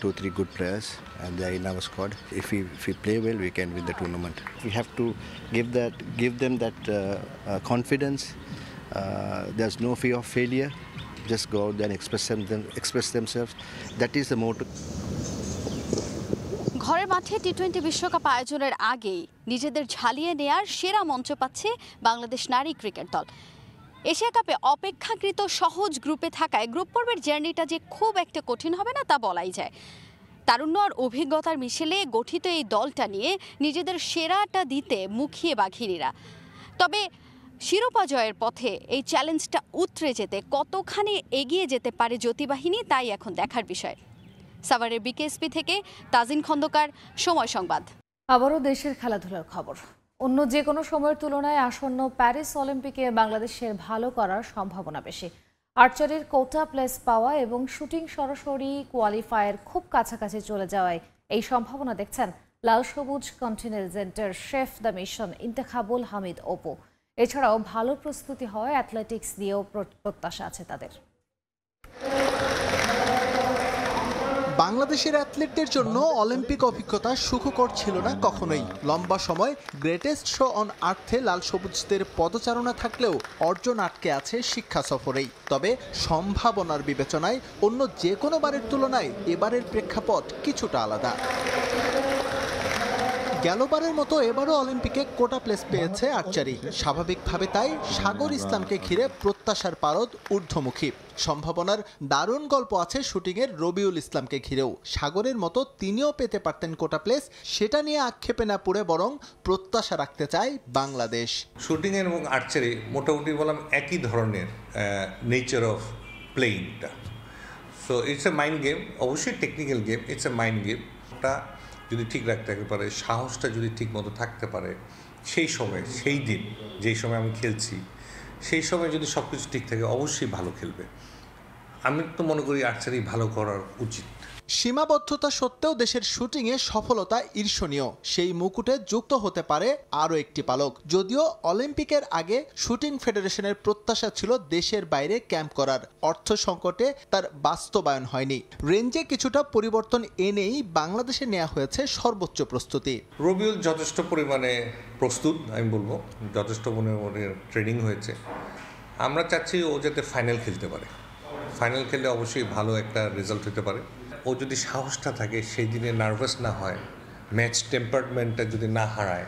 2-3 good players and they are in our squad. If we play well, we can win the tournament. We have to give them that confidence. There's no fear of failure. Just go out there and express themselves. That is the motto. ঘরের মাঠে টি-20 বিশ্বকাপ আয়োজনের আগেই নিজেদের ঝালিয়ে নেয়ার সেরা মঞ্চ পাচ্ছে বাংলাদেশ নারী ক্রিকেট দল। এশিয়া কাপে অপেক্ষাকৃত সহজ গ্রুপে থাকায় গ্রুপ পর্বের জার্নিটা যে খুব একটা কঠিন হবে না তা বলাই যায়। তারুণ্য আর অভিজ্ঞতার মিশেলে গঠিত এই দলটা নিয়ে নিজেদের সেরাটা দিতে মুখিয়ে বাঘিনীরা। তবে শিরোপা জয়ের পথে এই চ্যালেঞ্জটা উতরে যেতে কতখানি এগিয়ে যেতে পারে জ্যোতি বাহিনী, তাই এখন দেখার বিষয়। সাভারের বিকেএসপি থেকে তাজিন খন্দকার, সময় সংবাদ। আবারও দেশের খেলাধুলার খবর। অন্য যে কোনো সময়ের তুলনায় আসন্ন প্যারিস অলিম্পিকে বাংলাদেশের ভালো করার সম্ভাবনা বেশি। আর্চারির কোটা প্লেস পাওয়া এবং শুটিং সরাসরি কোয়ালিফায়ার খুব কাছাকাছি চলে যাওয়ায় এই সম্ভাবনা দেখছেন লাল সবুজ কন্টিনেন্টের chef de mission Intekhabul Hamid Apu. এছাড়াও ভালো প্রস্তুতি হওয়ায় অ্যাথলেটিক্স দিয়েও প্রত্যাশা আছে তাদের। বাংলাদেশের অ্যাথলেটদের জন্য অলিম্পিক অভিজ্ঞতা সুখকর ছিল না কখনোই। লম্বা সময় গ্রেটেস্ট শো অন আর্থে লাল সবুজদের পদচারণা থাকলেও অর্জন আটকে আছে শিক্ষা সফরেই। তবে সম্ভাবনার বিবেচনায় অন্য যে কোনো বারের তুলনায় এবারের প্রেক্ষাপট কিছুটা আলাদা। গেলবারের মতো এবারও অলিম্পিকে কোটা প্লেস পেয়েছে আর্চারি। স্বাভাবিকভাবে তাই সাগর ইসলামকে ঘিরে প্রত্যাশার পারদ ঊর্ধ্বমুখী। সম্ভাবনার দারুণ গল্প আছে শুটিংয়ের রবিউল ইসলামকে ঘিরেও। সাগরের মতো তিনিও পেতে পারতেন কোটা প্লেস, সেটা নিয়ে আক্ষেপে না পড়ে বরং প্রত্যাশা রাখতে চায় বাংলাদেশ। শুটিং এবং আর্চারি মোটামুটি বললাম একই ধরনের নেচার অফ প্লেইংটা। So it's a mind game, অবশ্যই technical game, it's a mind game. ওটা যদি ঠিক রাখতে পারে, সাহসটা যদি ঠিক মতো থাকতে পারে, সেই সময় সেই দিন যেই সময় আমি খেলছি সেই সময় যদি সব কিছু ঠিক থাকে অবশ্যই ভালো খেলবে। আমি তো মনে করি আর্চারি ভালো করার উচিত। সীমাবদ্ধতা সত্ত্বেও দেশের শুটিংয়ে সফলতা ঈর্ষণীয়। সেই মুকুটে যুক্ত হতে পারে আরও একটি পালক। যদিও অলিম্পিকের আগে শুটিং ফেডারেশনের প্রত্যাশা ছিল দেশের বাইরে ক্যাম্প করার। অর্থ সংকটে তার বাস্তবায়ন হয়নি। রেঞ্জে কিছুটা পরিবর্তন এনেই বাংলাদেশে নেওয়া হয়েছে সর্বোচ্চ প্রস্তুতি। রবিউল যথেষ্ট পরিমাণে প্রস্তুত, আমি বলবো যথেষ্ট পরিমাণে ট্রেনিং হয়েছে। আমরা চাচ্ছি ও যাতে ফাইনাল খেলতে পারে। ফাইনাল খেললে অবশ্যই ভালো একটা রেজাল্ট হতে পারে। ও যদি সাহসটা থাকে, সেই দিনে নার্ভাস না হয়, ম্যাচ টেম্পারমেন্টটা যদি না হারায়,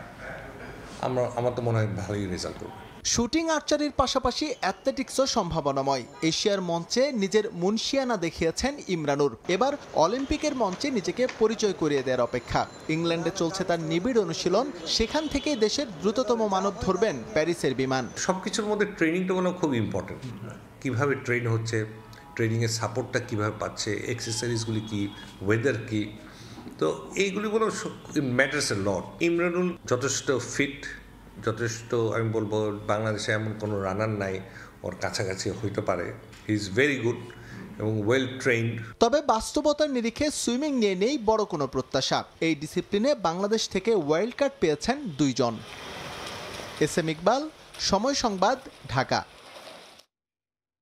আমার তো মনে হয় ভালোই রেজাল্ট করবে। শুটিং আর্চারির পাশাপাশি অ্যাথলেটিক্সও সম্ভাবনাময়। এশিয়ার মঞ্চে নিজের মুনশিয়ানা দেখিয়েছেন ইমরানুর। এবার অলিম্পিকের মঞ্চে নিজেকে পরিচয় করিয়ে দেওয়ার অপেক্ষা। ইংল্যান্ডে চলছে তার নিবিড় অনুশীলন। সেখান থেকেই দেশের দ্রুততম মানব ধরবেন প্যারিসের বিমান। সব কিছুর মধ্যে ট্রেনিংটা মনে খুব ইম্পর্টেন্ট। কীভাবে ট্রেন হচ্ছে, ট্রেনিংয়ের সাপোর্টটা কীভাবে পাচ্ছে, এক্সারসাইজগুলি কী, ওয়েদার কী, তো এইগুলি বলো ম্যাটার্স এ লট। ইমরানুল যথেষ্ট ফিট, যথেষ্ট আমি বলবো বাংলাদেশে এমন কোনো রানার নাই ওর কাছাকাছি হইতে পারে। হি ইজ ভেরি গুড এবং ওয়েল ট্রেইনড। তবে বাস্তবতার নিরিখে সুইমিং নিয়ে নেই বড় কোনো প্রত্যাশা। এই ডিসিপ্লিনে বাংলাদেশ থেকে ওয়াইল্ড কার্ড পেয়েছেন 2 জন। এস এম ইকবাল, সময় সংবাদ, ঢাকা।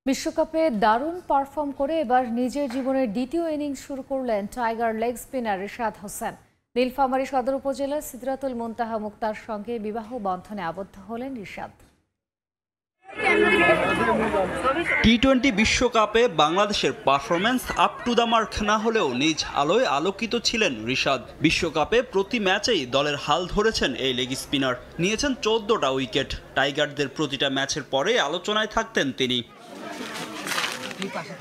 বিশ্বকাপে দারুণ পারফর্ম করে এবার নিজের জীবনের দ্বিতীয় ইনিংস শুরু করলেন tiger leg spinner Rishad Hossain. Nilphamari সদর উপজেলার সিদরাতুল মুনতাহা মুক্তার সঙ্গে বিবাহ বন্ধনে আবদ্ধ হলেন রিশাদ। টি-20 বিশ্বকাপে বাংলাদেশের performance up to the mark না হলেও নিজ আলোয় আলোকিত ছিলেন রিশাদ। বিশ্বকাপে প্রতি ম্যাচেই দলের হাল ধরেছেন এই লেগ স্পিনার। নিয়েছেন 14টা উইকেট। টাইগারদের প্রতিটা ম্যাচের পরে আলোচনায় থাকতেন তিনি।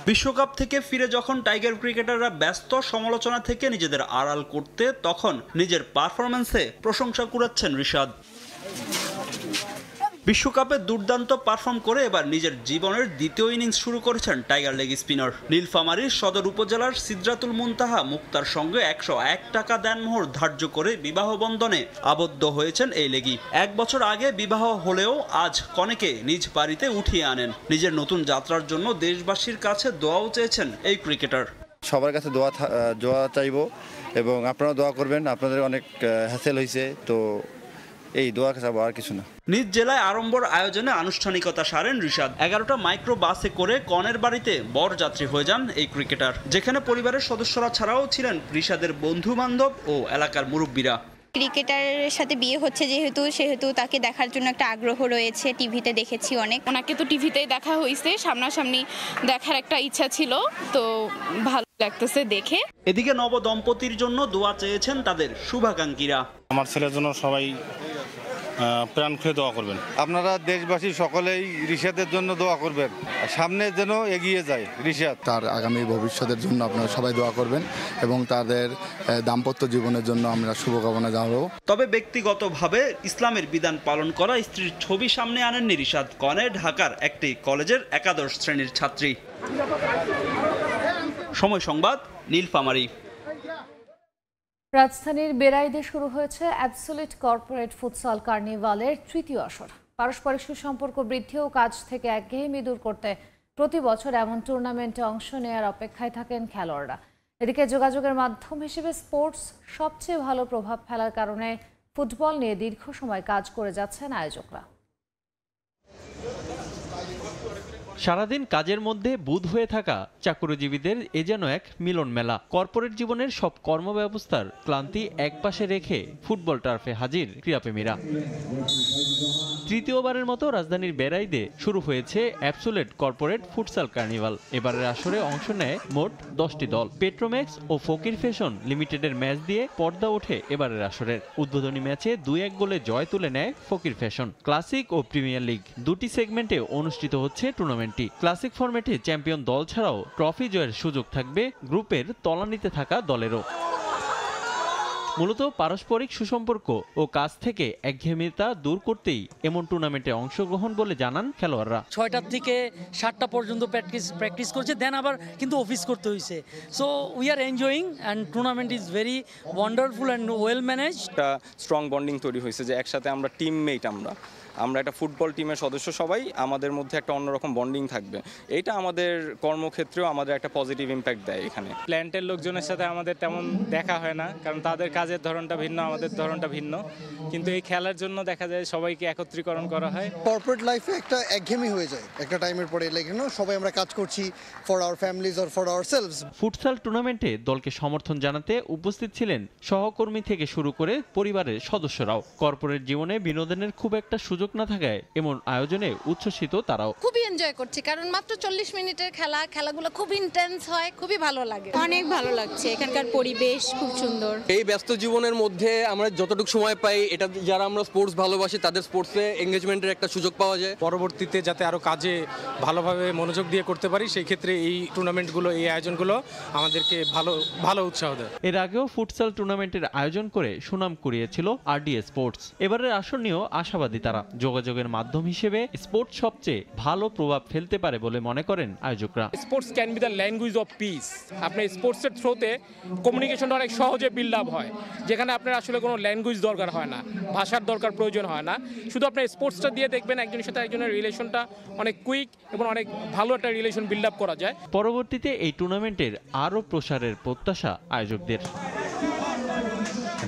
বিশ্বকাপ থেকে ফিরে যখন টাইগার ক্রিকেটাররা ব্যস্ত সমালোচনা থেকে নিজেদের আড়াল করতে, তখন নিজের পারফরম্যান্সে প্রশংসা কুড়াচ্ছেন রিশাদ। বিশ্বকাপে দুর্দান্ত পারফর্ম করে এবার নিজের জীবনের দ্বিতীয় ইনিংস শুরু করেছেন টাইগার লেগ স্পিনার। নীলফামারীর সদর উপজেলার সিদরাতুল মুনতাহা মুক্তার সঙ্গে 101 টাকা দেনমোহর ধার্য করে বিবাহ বন্ধনে আবদ্ধ হয়েছেন এই লেগি। 1 বছর আগে বিবাহ হলেও আজ কনেকে নিজ বাড়িতে উঠিয়ে আনেন। নিজের নতুন যাত্রার জন্য দেশবাসীর কাছে দোয়াও চেয়েছেন এই ক্রিকেটার। সবার কাছে দোয়া চাইবো এবং আপনারাও দোয়া করবেন। আপনাদের অনেক হ্যাসেল হয়েছে, তো এই দোয়া চাইবো, আর কিছু না। নিজ জেলায় আড়ম্বর আয়োজনে আনুষ্ঠানিকতা সারেন রিশাদ। 11টা মাইক্রো বাসে করে কনের বাড়িতে বরযাত্রী হয়ে যান এই ক্রিকেটার, যেখানে পরিবারের সদস্যরা ছাড়াও ছিলেন রিশাদের বন্ধু বান্ধব ও এলাকার মুরব্বীরা। ক্রিকেটারের সাথে বিয়ে হচ্ছে সেহেতু তাকে দেখার জন্য একটা আগ্রহ রয়েছে। টিভিতে দেখেছি অনেক, ওনাকে তো টিভিতেই দেখা হয়েছে, সামনাসামনি দেখার একটা ইচ্ছা ছিল, তো ভালো লাগতেছে দেখে। এদিকে নব দম্পতির জন্য দোয়া চেয়েছেন তাদের শুভাকাঙ্ক্ষীরা। আমার ছেলের জন্য সবাই প্রাণ খুলে দোয়া করবেন। আপনারা দেশবাসী সকলেই রিশাদের জন্য দোয়া করবেন, সামনে যেন এগিয়ে যায় রিশাদ। তার আগামী ভবিষ্যতের জন্য আপনারা সবাই দোয়া করবেন এবং তাদের দাম্পত্য জীবনের জন্য আমরা শুভকামনা জানাবো। তবে ব্যক্তিগতভাবে ইসলামের বিধান পালন করা স্ত্রীর ছবি সামনে আনেননি রিশাদ। কনে ঢাকার একটি কলেজের একাদশ শ্রেণীর ছাত্রী। সময় সংবাদ, নীলফামারী। রাজধানীর বেড়াইদে শুরু হয়েছে অ্যাবসোলিউট কর্পোরেট ফুটসল কার্নিভালের তৃতীয় আসর। পারস্পরিক সুসম্পর্ক বৃদ্ধি ও কাজ থেকে একঘেয়েমি দূর করতে প্রতি বছর এমন টুর্নামেন্টে অংশ নেওয়ার অপেক্ষায় থাকেন খেলোয়াড়রা। এদিকে যোগাযোগের মাধ্যম হিসেবে স্পোর্টস সবচেয়ে ভালো প্রভাব ফেলার কারণে ফুটবল নিয়ে দীর্ঘ সময় কাজ করে যাচ্ছেন আয়োজকরা। সারাদিন কাজের মধ্যে বুঁদ হয়ে থাকা চাকরিজীবীদের এ যেন এক মিলন মেলা। কর্পোরেট জীবনের সব কর্মব্যবস্থার ক্লান্তি একপাশে রেখে ফুটবল টার্ফে হাজির ক্রীড়াপ্রেমীরা। তৃতীয়বারের মতো রাজধানীর বেড়াইদে শুরু হয়েছে অ্যাবসোলেট কর্পোরেট ফুটসাল কার্নিভাল। এবারের আসরে অংশ নেয় মোট 10টি দল। পেট্রোম্যাক্স ও ফকির ফ্যাশন লিমিটেডের ম্যাচ দিয়ে পর্দা ওঠে এবারের আসরের। উদ্বোধনী ম্যাচে 2-1 গোলে জয় তুলে নেয় ফকির ফ্যাশন। ক্লাসিক ও প্রিমিয়ার লিগ দুটি সেগমেন্টে অনুষ্ঠিত হচ্ছে টুর্নামেন্টটি। ক্লাসিক ফরম্যাটে চ্যাম্পিয়ন দল ছাড়াও ট্রফি জয়ের সুযোগ থাকবে গ্রুপের তলানিতে থাকা দলেরও। মূলত পারস্পরিক সুসম্পর্ক ও কাজ থেকে একঘেয়েমিতা দূর করতেই এমন টুর্নামেন্টে অংশগ্রহণ বলে জানান খেলোয়াড়রা। 6টা থেকে 7টা পর্যন্ত প্র্যাকটিস করছে, দেন আবার কিন্তু অফিস করতে হয়েছে। So we are enjoying and tournament is very wonderful and well manage. একটা স্ট্রং বন্ডিং তৈরি হয়েছে যে একসাথে আমরা টিমমেট, আমরা একটা ফুটবল টিমের সদস্য, সবাই আমাদের মধ্যে একটা অন্যরকম বন্ডিং থাকবে। এটা আমাদের কর্মক্ষেত্রেও আমাদের একটা পজিটিভ ইম্প্যাক্ট দেয়। এখানে প্ল্যান্টের লোকজনের সাথে আমাদের তেমন দেখা হয় না, কারণ তাদের কাজের ধরনটা ভিন্ন, আমাদের ধরনটা ভিন্ন, কিন্তু এই খেলার জন্য দেখা যায় সবাইকে একত্রীকরণ করা হয়। কর্পোরেট লাইফে একটা একঘেয়েমি হয়ে যায় একটা টাইমের পরে, সবাই আমরা কাজ করছি for our families or for ourselves. Futsal টুর্নামেন্টে দলকে সমর্থন জানাতে উপস্থিত ছিলেন সহকর্মী থেকে শুরু করে পরিবারের সদস্যরাও। কর্পোরেট জীবনে বিনোদনের খুব একটা সুযোগ না থাকায় এমন আয়োজনে উচ্ছ্বসিত তারাও। খুবই এনজয় করছি, কারণ মাত্র 40 মিনিটের খেলাগুলো খুব ইন্টেন্স হয়, খুবই ভালো লাগে। অনেক ভালো লাগছে, এখানকার পরিবেশ খুব সুন্দর। এই ব্যস্ত জীবনের মধ্যে আমরা যতটুকু সময় পাই, এটা যারা আমরা স্পোর্টস ভালোবাসি তাদের স্পোর্টসে এঙ্গেজমেন্টের একটা সুযোগ পাওয়া যায়। পরবর্তীতে যাতে আরো কাজে ভালোভাবে মনোযোগ দিয়ে করতে পারি, সেই ক্ষেত্রে এই টুর্নামেন্টগুলো, এই আয়োজনগুলো আমাদেরকে ভালো উৎসাহ দেয়। এর আগেও ফুটসাল টুর্নামেন্টের আয়োজন করে সুনাম কুড়িয়েছিল আরডিএ স্পোর্টস। এবারের আসর নিয়েও আশাবাদী তারা। যোগাযোগের মাধ্যম হিসেবে স্পোর্টস সবচেয়ে ভালো প্রভাব ফেলতে পারে বলে মনে করেন আয়োজকরা। Sports can be the language of peace. আপনার স্পোর্টসের থ্রুতে কমিউনিকেশনটা অনেক সহজে বিল্ড আপ হয়, যেখানে আপনার আসলে কোনো ল্যাঙ্গুয়েজ দরকার হয় না, ভাষার দরকার প্রয়োজন হয় না। শুধু আপনার স্পোর্টসটা দিয়ে দেখবেন একজনের সাথে একজনের রিলেশনটা অনেক কুইক এবং অনেক ভালো একটা রিলেশন বিল্ড আপ করা যায়। পরবর্তীতে এই টুর্নামেন্টের আরও প্রসারের প্রত্যাশা আয়োজকদের।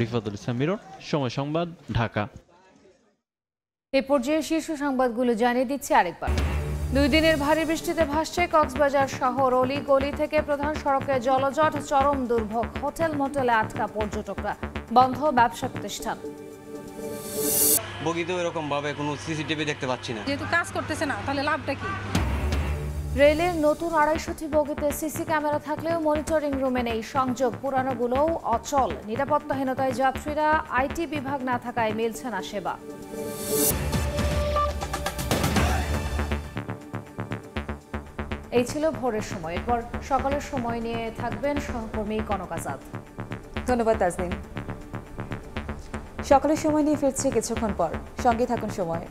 রিফাতুল ইসলাম মিরন, সময় সংবাদ, ঢাকা। এ পর্যায়ে শীর্ষ সংবাদগুলো জানিয়ে দিচ্ছি আরেকবার। 2 দিনের ভারী বৃষ্টিতে ভাসছে কক্সবাজার শহর। অলি গলি থেকে প্রধান সড়কে জলজট, চরম দুর্ভোগ। হোটেল মোটেলে আটকা পর্যটকরা, বন্ধ ব্যবসা প্রতিষ্ঠান। বগিতে এরকম ভাবে কোনো সিসিটিভি দেখতে পাচ্ছি না। যেহেতু কাজ করতেছে না, তাহলে লাভটা কি? রেলের নতুন 250টি বগিতে সিসি ক্যামেরা থাকলেও মনিটরিং রুমে নেই সংযোগ। পুরানোগুলোও অচল। নিরাপত্তাহীনতায় যাত্রীরা, আইটি বিভাগ না থাকায় মিলছে না সেবা। এই ছিল ভোরের সময়। এরপর সকালের সময় নিয়ে থাকবেন সহকর্মী কনক আজাদ। ধন্যবাদ তাজনীন। সকালের সময় নিয়ে ফিরছে কিছুক্ষণ পর, সঙ্গে থাকুন সময়।